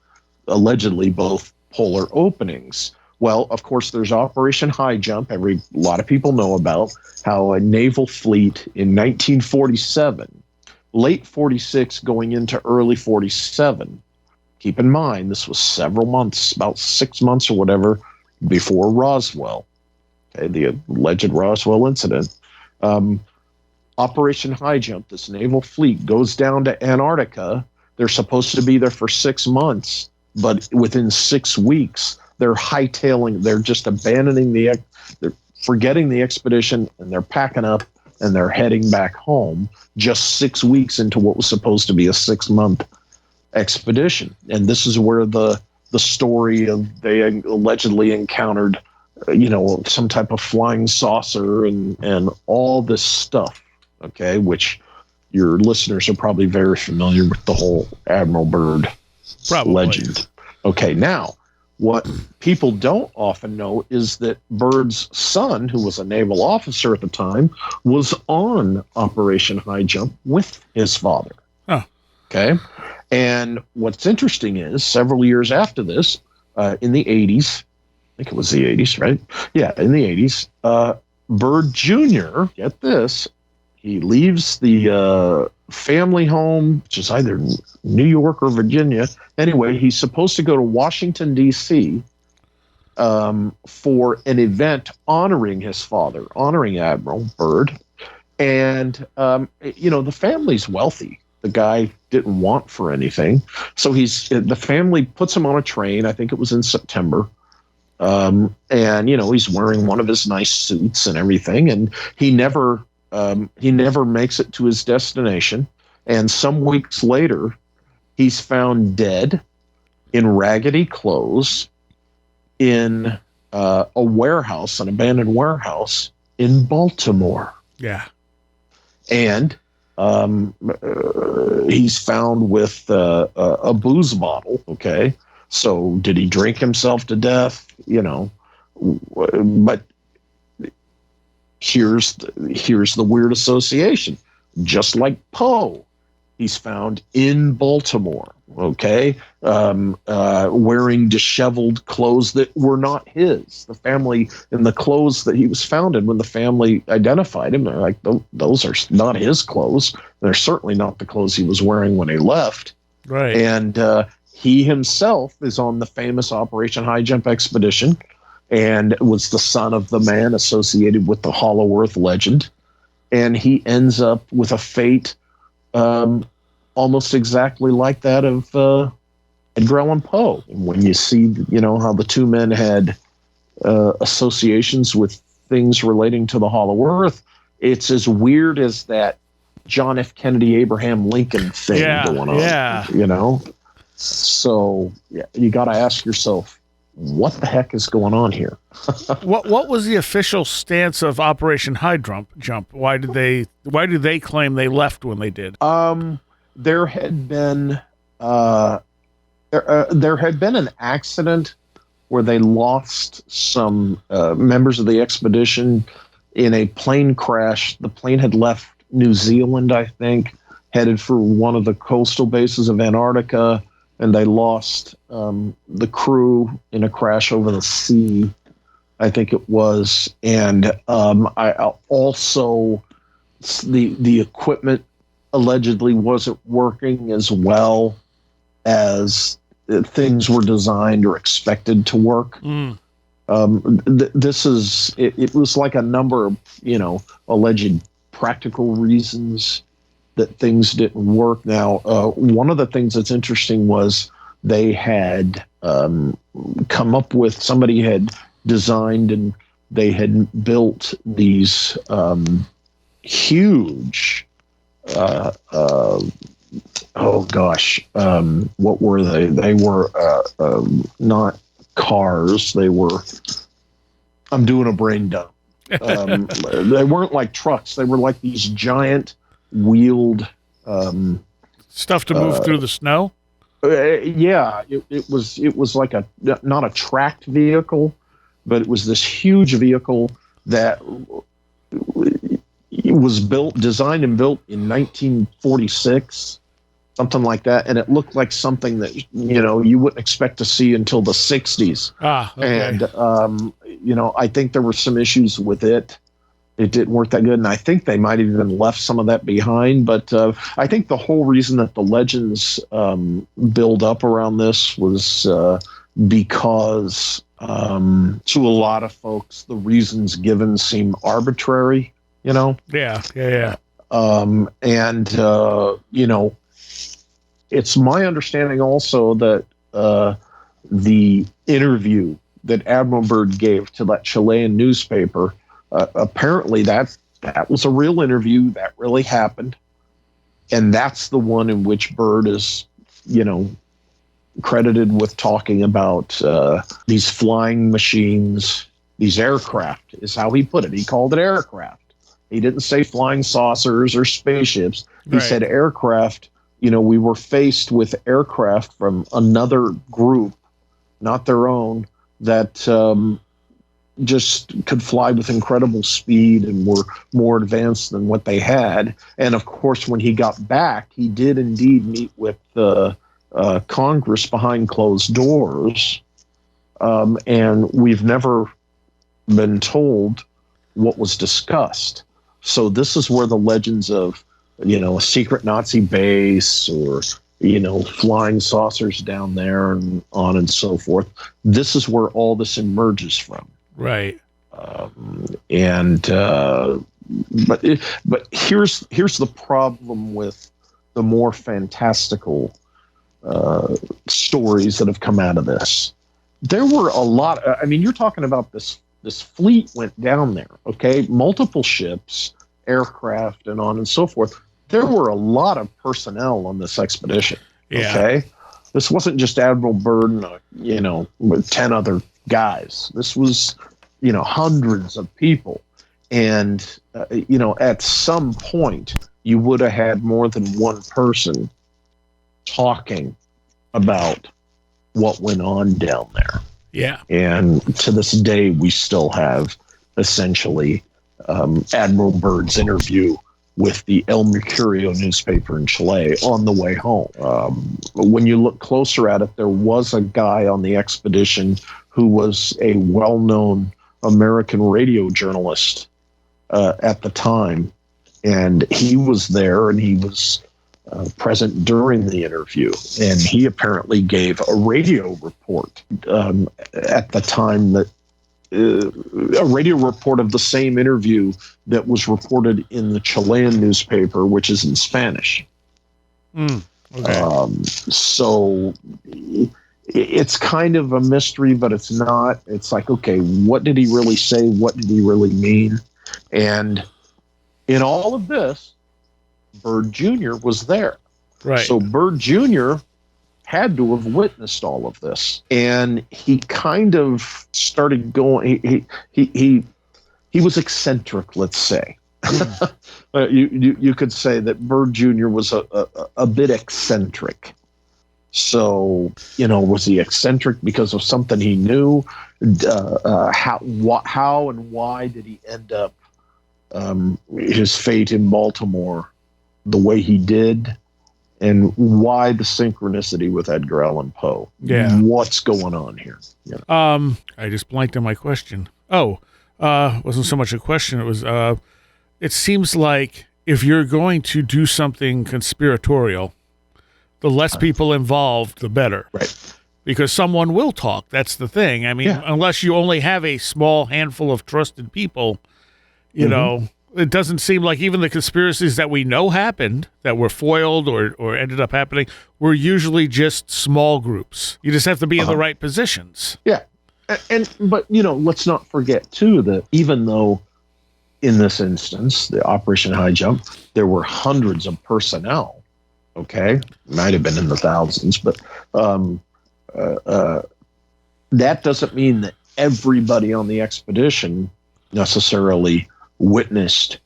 allegedly both polar openings. Well, of course, there's Operation Highjump. A lot of people know about how a naval fleet in 1947, late 46 going into early 47. Keep in mind, this was several months, about 6 months or whatever, before Roswell, the alleged Roswell incident. Operation Highjump, this naval fleet goes down to Antarctica. They're supposed to be there for 6 months, but within 6 weeks, they're hightailing, they're just abandoning they're forgetting the expedition, and they're packing up and they're heading back home just 6 weeks into what was supposed to be a 6-month expedition. And this is where the story of they allegedly encountered, some type of flying saucer and all this stuff. Okay, which your listeners are probably very familiar with the whole Admiral Byrd legend. Okay, now, what people don't often know is that Byrd's son, who was a naval officer at the time, was on Operation Highjump with his father. Huh. Okay, and what's interesting is, several years after this, in the 80s, I think it was the 80s, right? Yeah, in the 80s, Byrd Jr., get this, he leaves the family home, which is either New York or Virginia. Anyway, he's supposed to go to Washington, D.C. For an event honoring his father, honoring Admiral Byrd. And, the family's wealthy. The guy didn't want for anything. So the family puts him on a train. I think it was in September. And, he's wearing one of his nice suits and everything. And he never makes it to his destination, and some weeks later, he's found dead in raggedy clothes in a warehouse, an abandoned warehouse in Baltimore. Yeah. And he's found with a booze bottle. Okay. So did he drink himself to death? But here's the weird association. Just like Poe, he's found in Baltimore, okay, wearing disheveled clothes that were not his. The family, in the clothes that he was found in, when the family identified him, they're like, those are not his clothes. They're certainly not the clothes he was wearing when he left. Right. And he himself is on the famous Operation Highjump expedition, and was the son of the man associated with the Hollow Earth legend. And he ends up with a fate almost exactly like that of Edgar Allan Poe. And when you see, how the two men had associations with things relating to the Hollow Earth, it's as weird as that John F. Kennedy, Abraham Lincoln thing going on. Yeah. So you got to ask yourself, what the heck is going on here? What was the official stance of Operation Highjump? Why do they claim they left when they did? There had been There had been an accident where they lost some members of the expedition in a plane crash. The plane had left New Zealand, I think, headed for one of the coastal bases of Antarctica, and they lost the crew in a crash over the sea, I think it was. And I also, the equipment allegedly wasn't working as well as things were designed or expected to work. This is, it was like a number of, alleged practical reasons that things didn't work. Now, one of the things that's interesting was they had come up with, somebody had designed and they had built these huge, what were they? They were not cars. They were, I'm doing a brain dump. They weren't like trucks. They were like these giant wheeled stuff to move through the snow. Yeah, it was like not a tracked vehicle, but it was this huge vehicle that was designed and built in 1946, something like that, and it looked like something that you wouldn't expect to see until the 60s. Okay. And I think there were some issues with it. It didn't work that good, and I think they might have even left some of that behind. But I think the whole reason that the legends build up around this was because to a lot of folks, the reasons given seem arbitrary. Yeah. It's my understanding also that the interview that Admiral Byrd gave to that Chilean newspaper, apparently that was a real interview that really happened, and that's the one in which Byrd is, credited with talking about these flying machines, these aircraft, is how he put it. He called it aircraft. He didn't say flying saucers or spaceships. He said aircraft. We were faced with aircraft from another group, not their own, that just could fly with incredible speed and were more advanced than what they had. And of course, when he got back, he did indeed meet with Congress behind closed doors. And we've never been told what was discussed. So this is where the legends of, a secret Nazi base or, flying saucers down there and on and so forth. This is where all this emerges from. Right. But here's the problem with the more fantastical stories that have come out of this. There were a lot. You're talking about this fleet went down there. Okay, multiple ships, aircraft, and on and so forth. There were a lot of personnel on this expedition. Yeah. Okay, this wasn't just Admiral Byrd and with 10 other guys. This was hundreds of people, and at some point you would have had more than one person talking about what went on down there. Yeah. And to this day, we still have essentially Admiral Byrd's interview with the El Mercurio newspaper in Chile on the way home. When you look closer at it, there was a guy on the expedition who was a well-known American radio journalist at the time, and he was there, and he was present during the interview, and he apparently gave a radio report at the time that a radio report of the same interview that was reported in the Chilean newspaper, which is in Spanish. Okay. So it's kind of a mystery, but it's not. It's like, okay, what did he really say? What did he really mean? And in all of this, Byrd Jr. was there. Right. So Byrd Jr. had to have witnessed all of this, and he kind of started going. He was eccentric, let's say. You could say that Byrd Jr. was a bit eccentric, So, was he eccentric because of something he knew? How and why did he end up his fate in Baltimore the way he did? And why the synchronicity with Edgar Allan Poe? Yeah. What's going on here? I just blanked on my question. Wasn't so much a question. It was, it seems like if you're going to do something conspiratorial, the less people involved, the better. Right. Because someone will talk. That's the thing. I mean, unless you only have a small handful of trusted people, you know, it doesn't seem like even the conspiracies that we know happened, that were foiled or ended up happening, were usually just small groups. You just have to be in the right positions. Yeah. But let's not forget, too, that even though in this instance, the Operation Highjump, there were hundreds of personnel, okay? Might have been in the thousands, but that doesn't mean that everybody on the expedition necessarily witnessed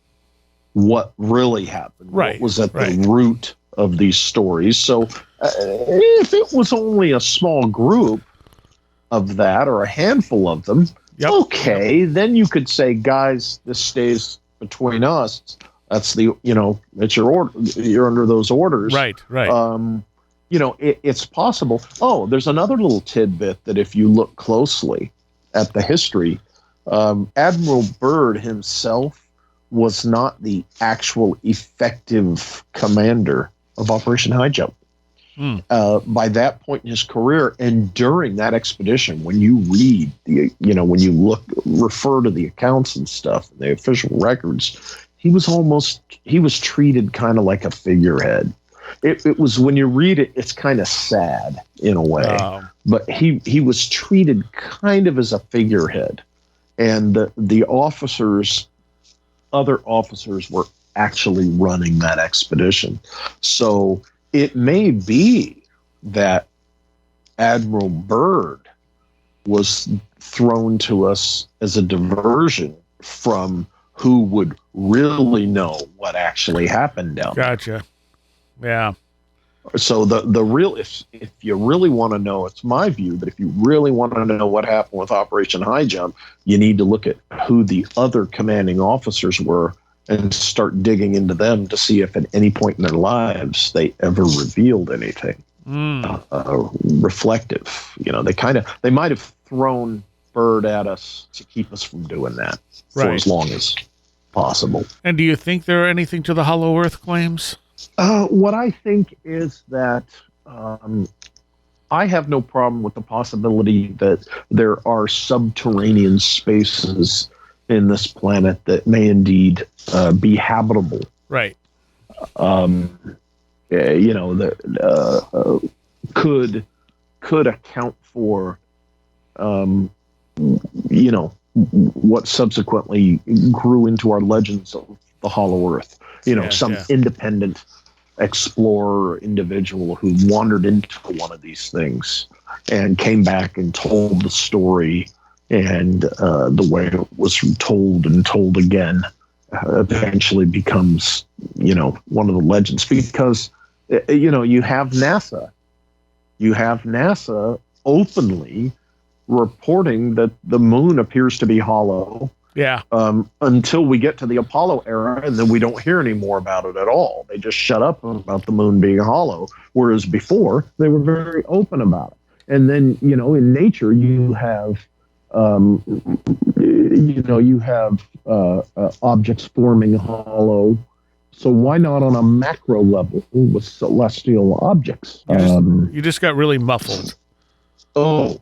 what really happened. Right. What was at the root of these stories. So if it was only a small group of that or a handful of them, then you could say, guys, this stays between us. That's it's your order. You're under those orders. Right. It's possible. Oh, there's another little tidbit that if you look closely at the history, Admiral Byrd himself was not the actual effective commander of Operation Highjump. By that point in his career and during that expedition, when you read when you refer to the accounts and stuff, the official records, he was treated kind of like a figurehead. It was, when you read it, it's kind of sad in a way, but he was treated kind of as a figurehead. And the other officers were actually running that expedition. So it may be that Admiral Byrd was thrown to us as a diversion from who would really know what actually happened down there. Gotcha. Yeah. So the real, if you really want to know, it's my view that if you really want to know what happened with Operation Highjump, you need to look at who the other commanding officers were and start digging into them to see if at any point in their lives they ever revealed anything reflective. They might have thrown Byrd at us to keep us from doing that for as long as possible. And do you think there are anything to the Hollow Earth claims? What I think is that I have no problem with the possibility that there are subterranean spaces in this planet that may indeed be habitable. Right. Could account for, what subsequently grew into our legends of the Hollow Earth. Independent explorer individual who wandered into one of these things and came back and told the story, and the way it was told and told again eventually becomes, one of the legends. Because, you have NASA. You have NASA openly reporting that the moon appears to be hollow. Yeah. Until we get to the Apollo era, and then we don't hear any more about it at all. They just shut up about the moon being hollow, whereas before they were very open about it. And then, in nature, you have, objects forming hollow. So why not on a macro level with celestial objects? You just got really muffled. Oh.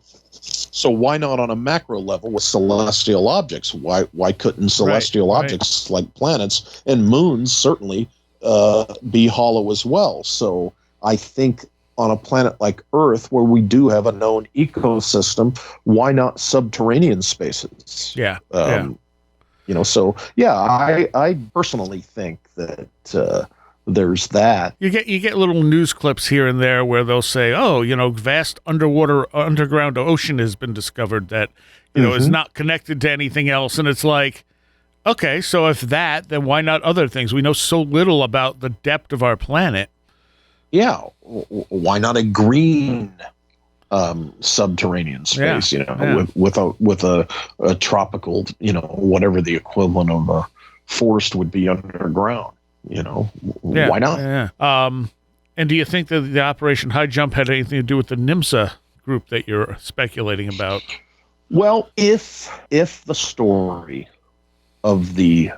So why not on a macro level with celestial objects? Why couldn't celestial objects like planets and moons certainly be hollow as well? So I think on a planet like Earth, where we do have a known ecosystem, why not subterranean spaces? Yeah. I personally think that there's that. You get little news clips here and there where they'll say, vast underground ocean has been discovered that, is not connected to anything else. And it's like, okay, so if that, then why not other things? We know so little about the depth of our planet yeah, why not a green subterranean space? With a tropical, whatever the equivalent of a forest would be underground. Why not? Yeah. And do you think that the Operation Highjump had anything to do with the NIMSA group that you're speculating about? Well, if the story of the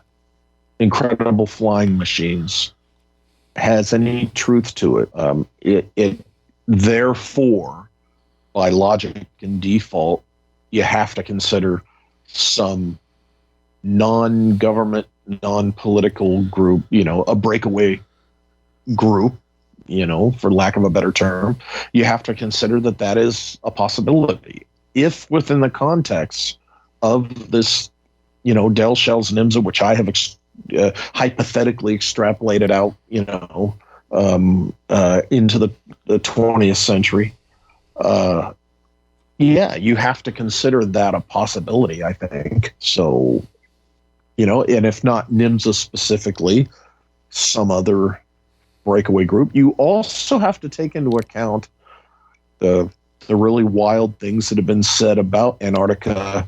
incredible flying machines has any truth to it, it therefore, by logic and default, you have to consider some non-government, non-political group, a breakaway group, for lack of a better term. You have to consider that is a possibility. If within the context of this, Del Shell's NIMSA, which I have hypothetically extrapolated out, into the 20th century, you have to consider that a possibility, I think. So, and if not NIMSA specifically, some other breakaway group. You also have to take into account the really wild things that have been said about Antarctica,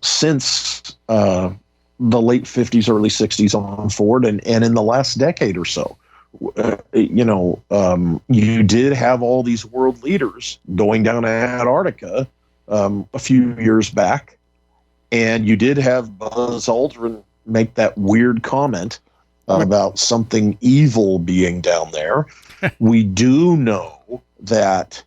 since the late 50s, early 60s on forward, and in the last decade or so. You did have all these world leaders going down to Antarctica a few years back, and you did have Buzz Aldrin make that weird comment about something evil being down there. We do know that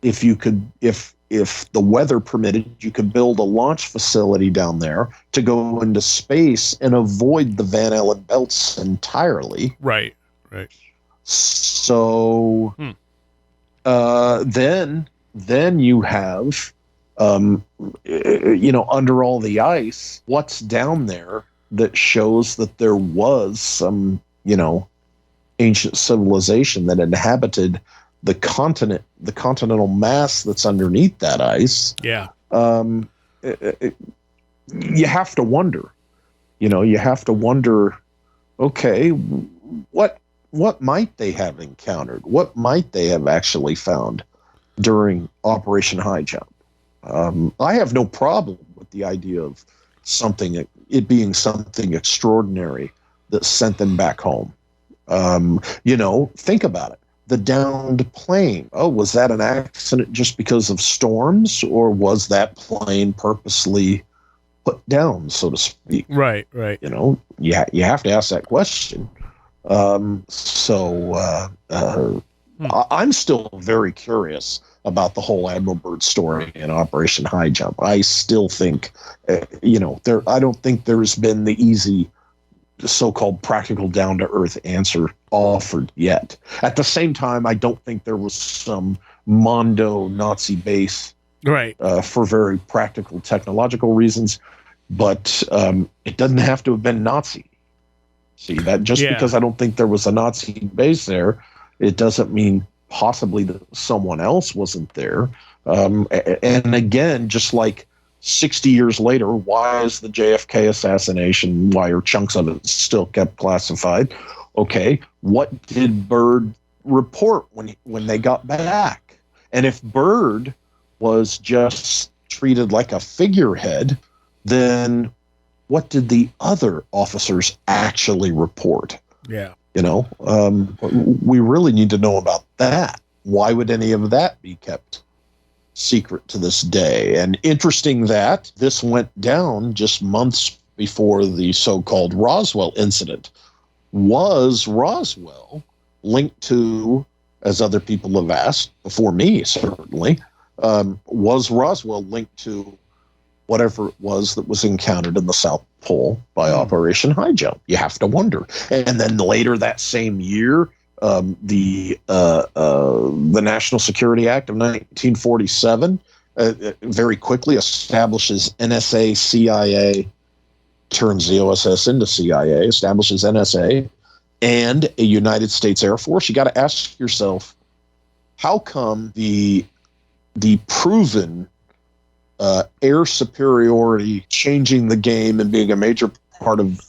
if the weather permitted, you could build a launch facility down there to go into space and avoid the Van Allen belts entirely. Right. So then you have, under all the ice, what's down there that shows that there was some, ancient civilization that inhabited the continental mass that's underneath that ice. Yeah. You have to wonder, okay, what might they have encountered? What might they have actually found during Operation Highjump? I have no problem with the idea of it being something extraordinary that sent them back home. Think about it. The downed plane. Oh, was that an accident just because of storms, or was that plane purposely put down, so to speak? Right. You have to ask that question. I'm still very curious about the whole Admiral Byrd story in Operation Highjump. I still think, I don't think there's been the easy, so-called practical, down-to-earth answer offered yet. At the same time, I don't think there was some Mondo Nazi base, right, for very practical, technological reasons. But it doesn't have to have been Nazi. See, that just because I don't think there was a Nazi base there, it doesn't mean possibly that someone else wasn't there. And again, just like 60 years later, why is the JFK assassination, why are chunks of it still kept classified? Okay, what did Byrd report when they got back? And if Byrd was just treated like a figurehead, then what did the other officers actually report? Yeah. We really need to know about that. Why would any of that be kept secret to this day? And interesting that this went down just months before the so-called Roswell incident. Was Roswell linked to, as other people have asked, before me certainly, was Roswell linked to whatever it was that was encountered in the South Pole by Operation Highjump? You have to wonder. And then later that same year, the National Security Act of 1947 very quickly establishes NSA, CIA, turns the OSS into CIA, establishes NSA, and a United States Air Force. You got to ask yourself, how come the proven air superiority changing the game and being a major part of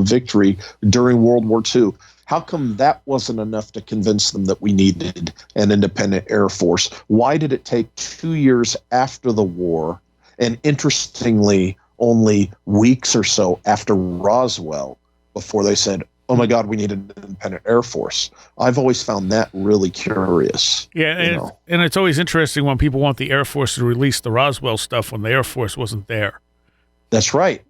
victory during World War II, How come that wasn't enough to convince them that we needed an independent Air Force? Why did it take 2 years after the war, and interestingly, only weeks or so after Roswell, before they said, oh my God, we need an independent Air Force? I've always found that really curious. Yeah, and it's always interesting when people want the Air Force to release the Roswell stuff when the Air Force wasn't there. That's right.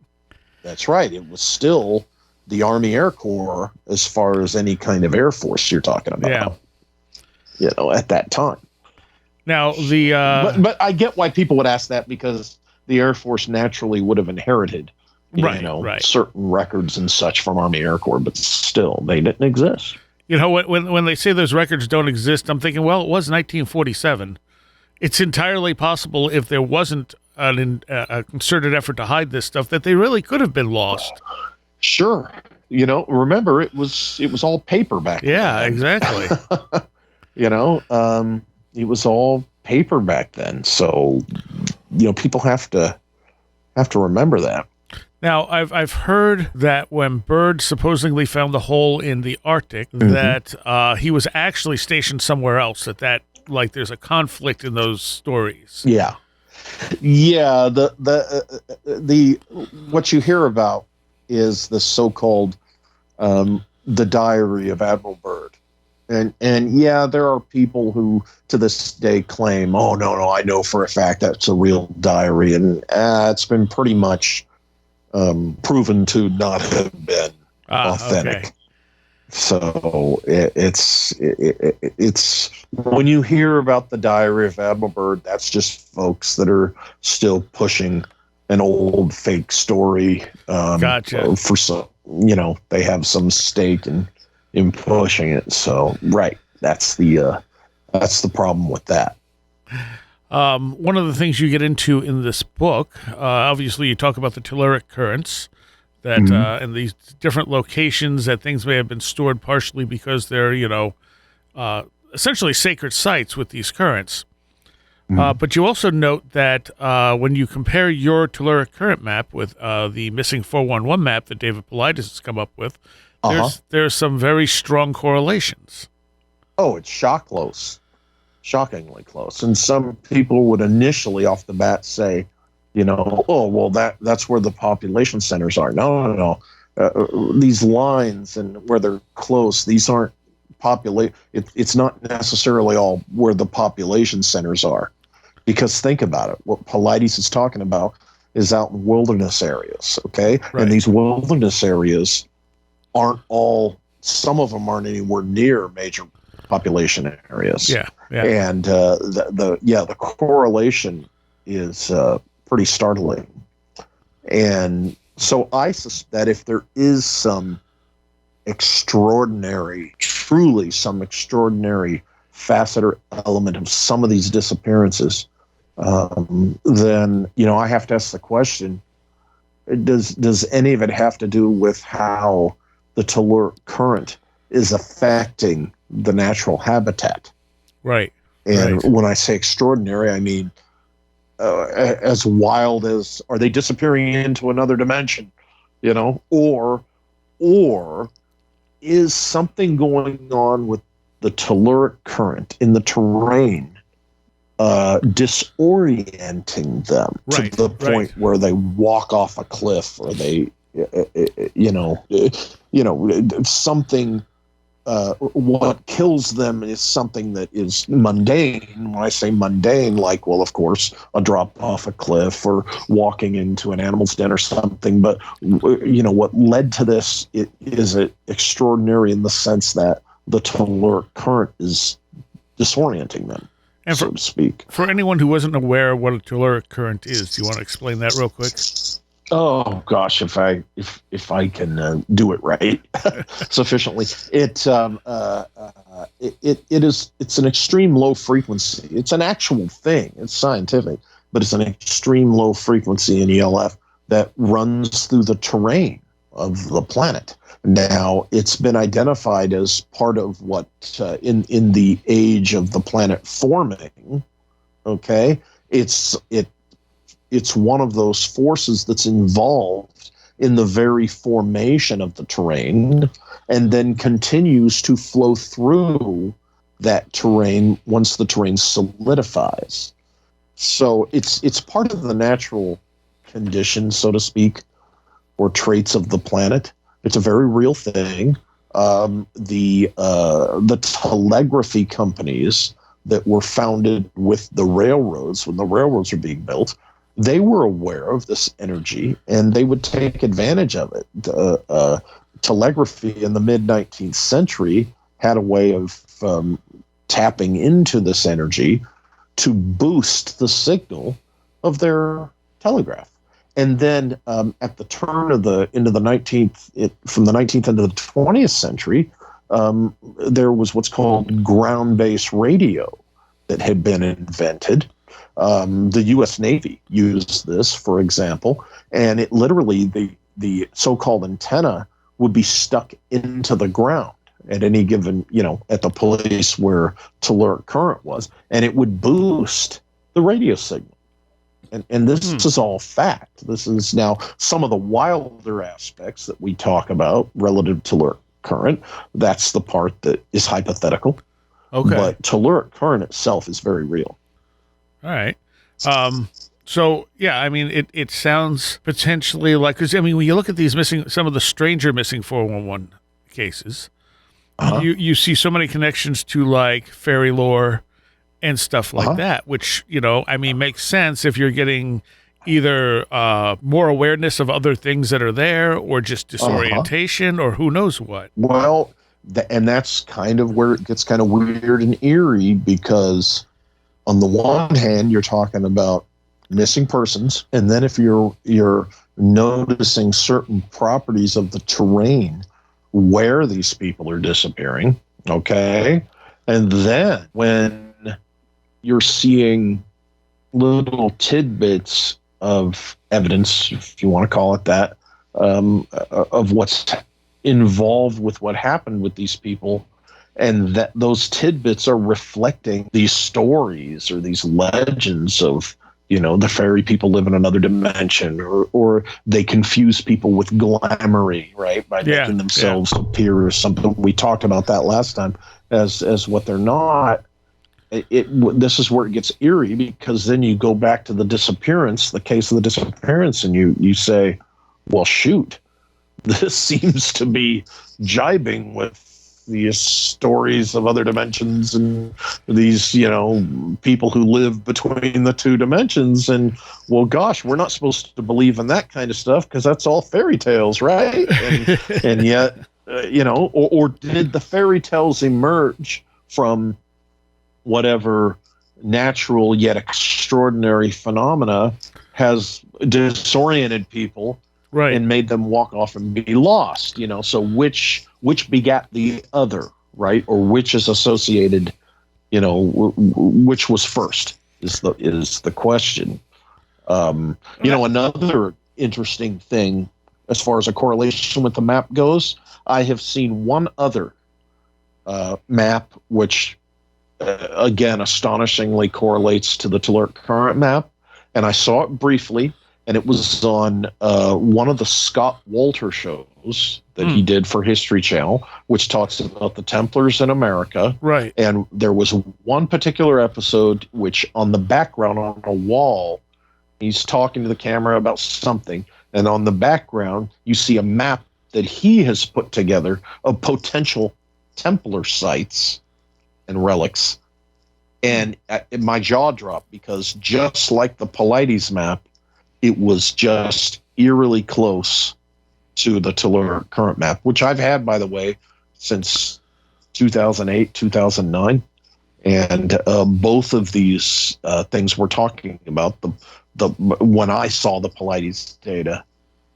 That's right. It was still the Army Air Corps as far as any kind of Air Force you're talking about. Yeah. At that time. Now, but I get why people would ask that, because the Air Force naturally would have inherited certain records and such from Army Air Corps, but still, they didn't exist. When they say those records don't exist, I'm thinking, well, it was 1947. It's entirely possible, if there wasn't a concerted effort to hide this stuff, that they really could have been lost. Sure. Remember, it was all paper back then. Yeah, exactly. It was all paper back then. So, people have to remember that. Now, I've heard that when Byrd supposedly found the hole in the Arctic, that he was actually stationed somewhere else. That there's a conflict in those stories. Yeah. The what you hear about is the so-called the Diary of Admiral Byrd, and there are people who to this day claim, oh no, I know for a fact that's a real diary, and it's been pretty much proven to not have been authentic. Okay. So it's when you hear about the Diary of Admiral Byrd, that's just folks that are still pushing an old fake story. Gotcha. For some, they have some stake in pushing it. So that's the problem with that. One of the things you get into in this book, obviously you talk about the telluric currents, that in these different locations that things may have been stored partially because they're, essentially sacred sites with these currents. But you also note that when you compare your telluric current map with the missing 411 map that David Paulides has come up with, there's some very strong correlations. Oh, it's shockingly close. And some people would initially off the bat say, oh, well, that's where the population centers are. No. These lines and where they're close, these aren't it's not necessarily all where the population centers are. Because think about it. What Paulides is talking about is out in wilderness areas, okay? Right. And these wilderness areas some of them aren't anywhere near major population areas. Yeah. And the correlation is pretty startling. And so I suspect that if there is truly some extraordinary facet or element of some of these disappearances, then I have to ask the question: Does any of it have to do with how the telluric current is affecting the natural habitat? Right. And when I say extraordinary, I mean as wild as, are they disappearing into another dimension? Or is something going on with the telluric current in the terrain disorienting them to the point where they walk off a cliff, or they something. What kills them is something that is mundane. When I say mundane, of course, a drop off a cliff or walking into an animal's den or something. But what led to this is extraordinary in the sense that the telluric current is disorienting them, so to speak. For anyone who wasn't aware of what a telluric current is, do you want to explain that real quick? Oh gosh, if I can do it right sufficiently, it's an extreme low frequency. It's an actual thing. It's scientific, but it's an extreme low frequency in ELF that runs through the terrain of the planet. Now, it's been identified as part of what in the age of the planet forming. Okay, it's one of those forces that's involved in the very formation of the terrain, and then continues to flow through that terrain once the terrain solidifies. So it's part of the natural conditions, so to speak, or traits of the planet. It's a very real thing. The telegraphy companies that were founded with the railroads, when the railroads were being built, they were aware of this energy and they would take advantage of it. Telegraphy in the mid-19th century had a way of tapping into this energy to boost the signal of their telegraph. And then at the turn of into the 19th, from the 19th into the 20th century, there was what's called ground-based radio that had been invented. The U.S. Navy used this, for example, and it literally, the so-called antenna would be stuck into the ground at any given, at the place where telluric current was, and it would boost the radio signal. And this is all fact. This is now some of the wilder aspects that we talk about relative to telluric current. That's the part that is hypothetical. Okay. But telluric current itself is very real. All right. So, yeah, I mean, it sounds potentially like, because, I mean, when you look at these some of the stranger missing 411 cases, you see so many connections to, like, fairy lore and stuff like that, which, I mean, makes sense if you're getting either more awareness of other things that are there or just disorientation or who knows what. Well, and that's kind of where it gets kind of weird and eerie, because on the one hand, you're talking about missing persons, and then if you're noticing certain properties of the terrain where these people are disappearing, okay, and then when you're seeing little tidbits of evidence, if you want to call it that, of what's involved with what happened with these people, and that those tidbits are reflecting these stories or these legends of, the fairy people live in another dimension, or they confuse people with glamoury, right, by making themselves appear as something. We talked about that last time as what they're not. This is where it gets eerie, because then you go back to the case of the disappearance, and you say, well, shoot, this seems to be jibing with these stories of other dimensions and these, people who live between the two dimensions. And, well, gosh, we're not supposed to believe in that kind of stuff because that's all fairy tales, right? And yet, or did the fairy tales emerge from whatever natural yet extraordinary phenomena has disoriented people, right, and made them walk off and be lost? So which begat the other, right? Or which is associated, which was first is the question. Another interesting thing as far as a correlation with the map goes, I have seen one other map which again astonishingly correlates to the telluric current map, and I saw it briefly, and it was on one of the Scott Walter shows that he did for History Channel, which talks about the Templars in America. Right. And there was one particular episode which on the background on a wall, he's talking to the camera about something, and on the background you see a map that he has put together of potential Templar sites and relics. And my jaw dropped, because just like the Polites map, it was just eerily close to the telluric current map, which I've had, by the way, since 2008, 2009. And both of these things we're talking about, when I saw the Polites data,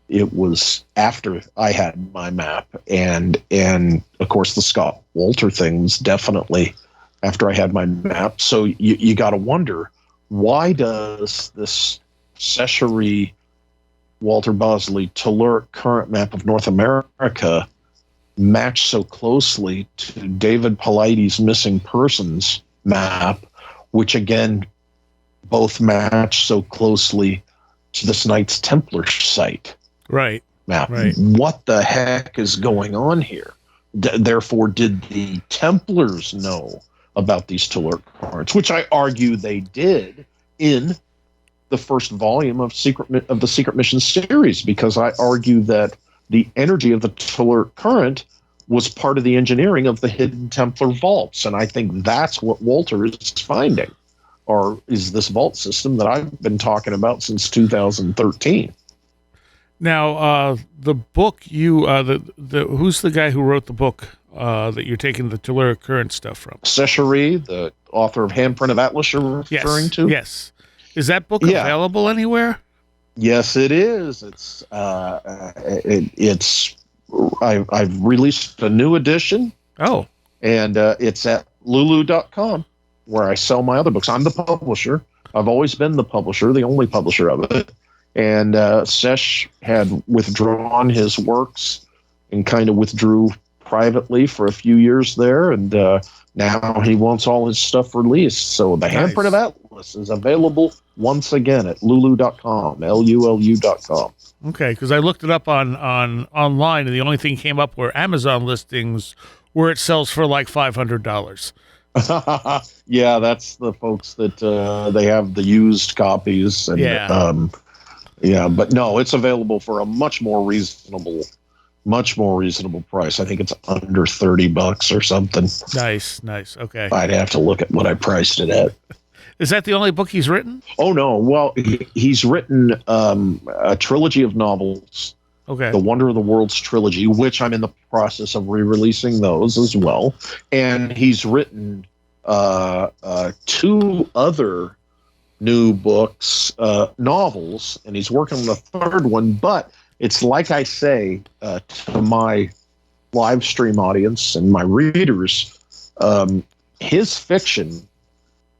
it was after I had my map. And of course, the Scott Walter thing was definitely after I had my map. So you got to wonder, why does this Sesame Walter Bosley telluric current map of North America match so closely to David Polites' missing persons map, which again both match so closely to this Knights Templar site? Right. Now, Right. what the heck is going on here? Therefore, did the Templars know about these telluric currents, which I argue they did in the first volume of the Secret Mission series, because I argue that the energy of the telluric current was part of the engineering of the hidden Templar vaults, and I think that's what Walter is finding, or is this vault system that I've been talking about since 2013. Now, the book who's the guy who wrote the book that you're taking the telluric current stuff from? Seriah, the author of Handprint of Atlas, you're referring to? Yes. Is that book available anywhere? Yes, it is. I've released a new edition. Oh. And it's at lulu.com, where I sell my other books. I'm the publisher. I've always been the publisher, the only publisher of it. And Sesh had withdrawn his works and kind of withdrew privately for a few years there. And now he wants all his stuff released. So the Handprint of Atlas is available once again at lulu.com, lulu.com. Okay, because I looked it up on online, and the only thing came up were Amazon listings where it sells for like $500. Yeah, that's the folks that they have the used copies. And, yeah, but no, it's available for a much more reasonable price. I think it's under $30 or something. Nice. Okay. I'd have to look at what I priced it at. Is that the only book he's written? Oh no! Well, he's written a trilogy of novels. Okay. The Wonder of the Worlds trilogy, which I'm in the process of re-releasing those as well. And he's written 2 other new books, novels, and he's working on the 3rd one. But it's like I say to my live stream audience and my readers, his fiction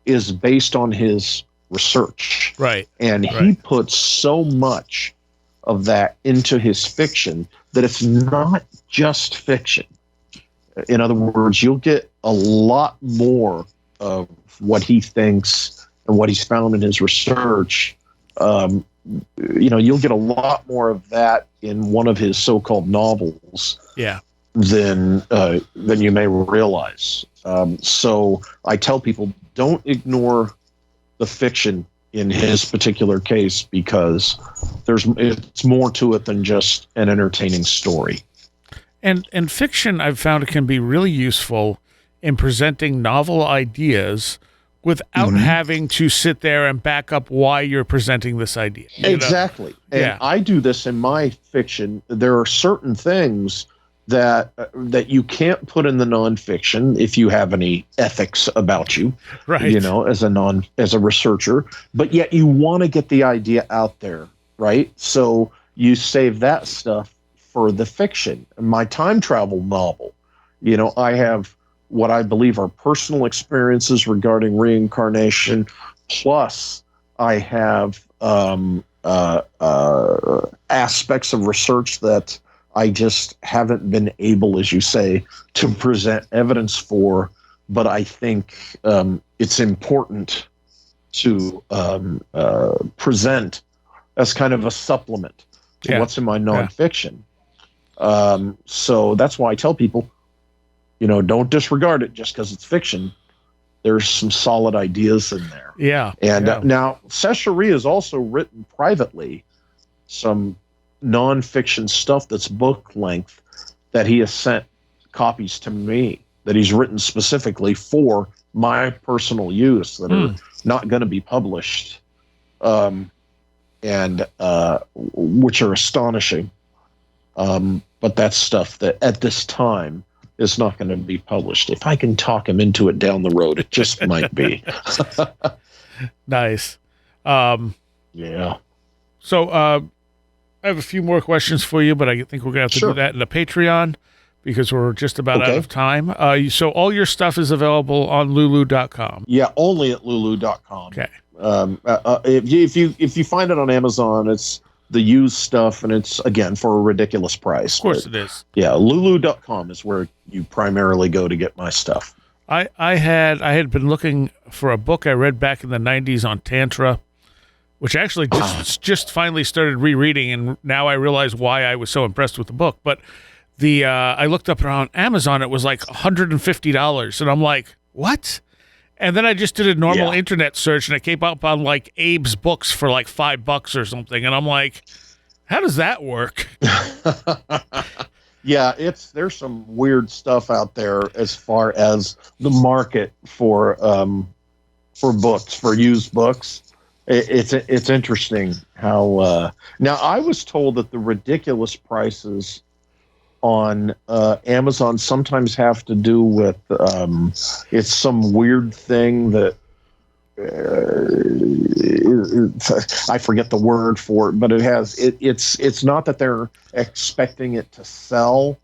is based on his research. Right. And he puts so much of that into his fiction that it's not just fiction. In other words, you'll get a lot more of what he thinks and what he's found in his research. You'll get a lot more of that in one of his so-called novels. Yeah. Than you may realize. So I tell people, don't ignore the fiction in his particular case, because it's more to it than just an entertaining story. And fiction, I've found, it can be really useful in presenting novel ideas without having to sit there and back up why you're presenting this idea. Exactly. And I do this in my fiction. There are certain things that you can't put in the nonfiction if you have any ethics about you, right? As a researcher, but yet you want to get the idea out there, right? So you save that stuff for the fiction. My time travel novel, I have what I believe are personal experiences regarding reincarnation, plus I have aspects of research that I just haven't been able, as you say, to present evidence for, but I think it's important to present as kind of a supplement to what's in my nonfiction. So that's why I tell people, don't disregard it just because it's fiction. There's some solid ideas in there. Yeah. And now Seriah has also written privately some nonfiction stuff that's book length that he has sent copies to me, that he's written specifically for my personal use, that are not going to be published, and which are astonishing. But that's stuff that at this time is not going to be published. If I can talk him into it down the road, it just might be. Nice. Yeah. So, I have a few more questions for you, but I think we're going to have to do that in the Patreon because we're just about out of time. So all your stuff is available on lulu.com. Yeah, only at lulu.com. Okay. If you find it on Amazon, it's the used stuff, and it's, again, for a ridiculous price. Of course it is. Yeah, lulu.com is where you primarily go to get my stuff. I had been looking for a book I read back in the 90s on Tantra, which actually just finally started rereading, and now I realize why I was so impressed with the book. But I looked up on Amazon, it was like $150, and I'm like, what? And then I just did a normal internet search, and it came up on like Abe's books for like $5 or something, and I'm like, how does that work? Yeah, there's some weird stuff out there as far as the market for books, for used books. It's interesting how now I was told that the ridiculous prices on Amazon sometimes have to do with it's some weird thing that I forget the word for it, but it's not that they're expecting it to sell.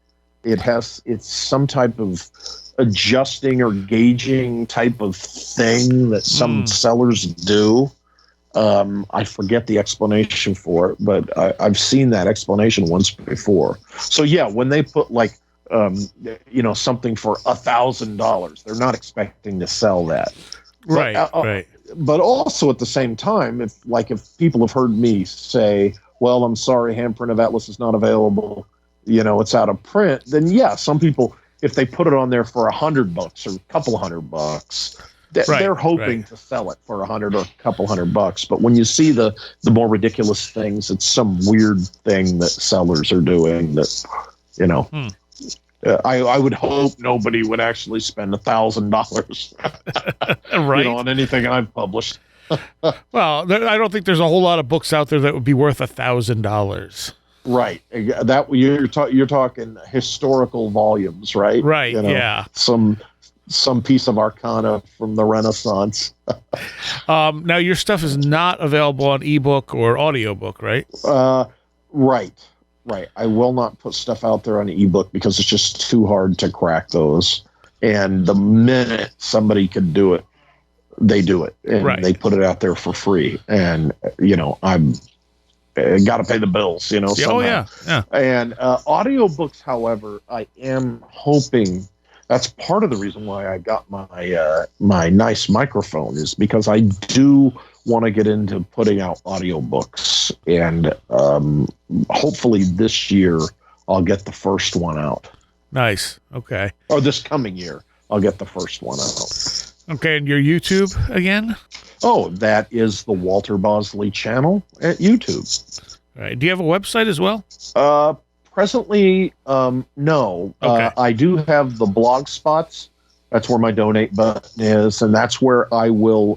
It's some type of adjusting or gauging type of thing that some sellers do. I forget the explanation for it, but I've seen that explanation once before. So yeah, when they put like, something for $1,000, they're not expecting to sell that. Right. Right. But also at the same time, if people have heard me say, well, I'm sorry, handprint of Atlas is not available, it's out of print, then yeah, some people, if they put it on there for $100 or a couple $100, they're hoping to sell it for $100 or a couple $100. But when you see the more ridiculous things, it's some weird thing that sellers are doing that, I would hope nobody would actually spend $1,000 right. On anything I've published. Well, I don't think there's a whole lot of books out there that would be worth $1,000. Right. That you're talking historical volumes, right? Right. Yeah. Some piece of arcana from the Renaissance. Now your stuff is not available on ebook or audiobook, right? Right. I will not put stuff out there on ebook because it's just too hard to crack those. And the minute somebody could do it, they do it, and they put it out there for free. And I'm got to pay the bills, somehow. Oh yeah. And audiobooks, however, I am hoping. That's part of the reason why I got my nice microphone, is because I do want to get into putting out audiobooks, and hopefully this year I'll get the first one out. Nice. Okay. Or this coming year I'll get the first one out. Okay, and your YouTube again? Oh, that is the Walter Bosley channel at YouTube. All right. Do you have a website as well? Presently, no. Okay. I do have the blog spots. That's where my donate button is, and that's where I will,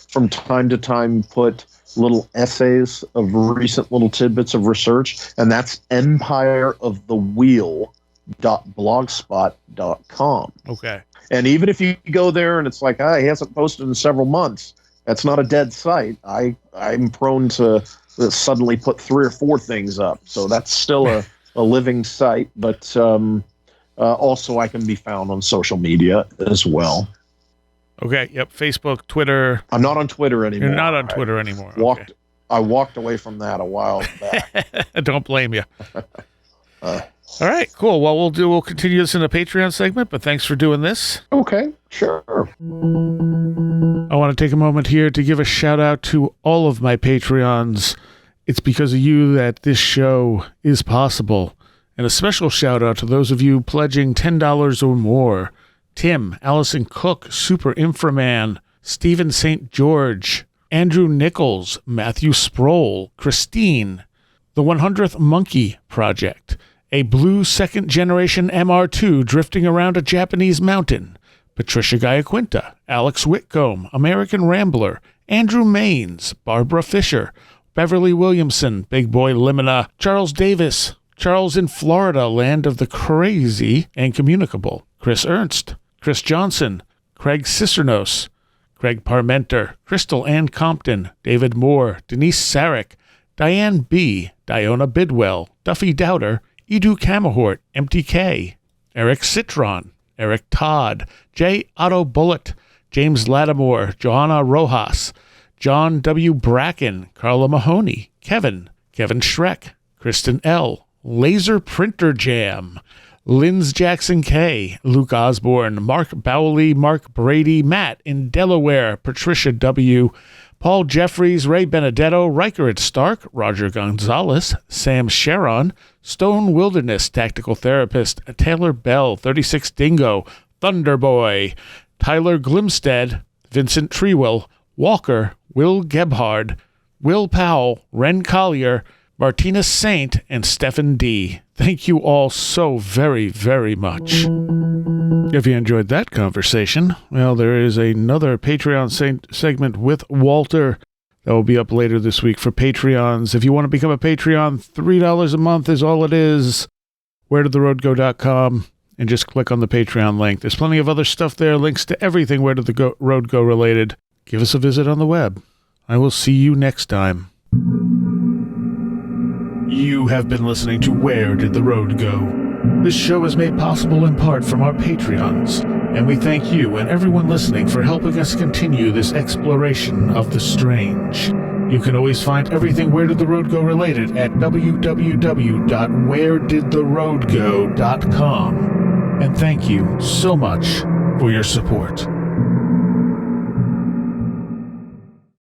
from time to time, put little essays of recent little tidbits of research, and that's empireofthewheel.blogspot.com. Okay. And even if you go there and it's like, he hasn't posted in several months, that's not a dead site. I'm prone to suddenly put 3 or 4 things up, so that's still a living site, but also I can be found on social media as well. Okay, yep, Facebook, Twitter. I'm not on Twitter anymore. You're not on Twitter anymore. I walked away from that a while back. Don't blame you. All right, cool. Well, we'll continue this in the Patreon segment, but thanks for doing this. Okay, sure. I want to take a moment here to give a shout out to all of my Patreons. It's because of you that this show is possible. And a special shout out to those of you pledging $10 or more. Tim, Allison Cook, Super Inframan, Stephen St. George, Andrew Nichols, Matthew Sproul, Christine, the 100th Monkey Project, a blue second-generation MR2 drifting around a Japanese mountain, Patricia Giaquinta, Alex Whitcomb, American Rambler, Andrew Maines, Barbara Fisher, Beverly Williamson, Big Boy Limina, Charles Davis, Charles in Florida, land of the crazy and communicable, Chris Ernst, Chris Johnson, Craig Cicernos, Craig Parmenter, Crystal Ann Compton, David Moore, Denise Sarek, Diane B., Diona Bidwell, Duffy Dowder, Edu Camahort, MTK, Eric Citron, Eric Todd, J. Otto Bullitt, James Lattimore, Johanna Rojas, John W. Bracken, Carla Mahoney, Kevin Schreck, Kristen L., Laser Printer Jam, Linz Jackson K., Luke Osborne, Mark Bowley, Mark Brady, Matt in Delaware, Patricia W., Paul Jeffries, Ray Benedetto, Riker at Stark, Roger Gonzalez, Sam Sharon, Stone Wilderness, Tactical Therapist, Taylor Bell, 36 Dingo, Thunderboy, Tyler Glimstead, Vincent Trewill, Walker, Will Gebhard, Will Powell, Ren Collier, Martina Saint, and Stephen D. Thank you all so very, very much. If you enjoyed that conversation, well, there is another Patreon segment with Walter that will be up later this week for Patreons. If you want to become a Patreon, $3 a month is all it is. WhereDidTheRoadGo.com, and just click on the Patreon link. There's plenty of other stuff there, links to everything Where Did the Road Go related. Give us a visit on the web. I will see you next time. You have been listening to Where Did the Road Go? This show is made possible in part from our Patreons, and we thank you and everyone listening for helping us continue this exploration of the strange. You can always find everything Where Did the Road Go related at www.wheredidtheroadgo.com. And thank you so much for your support.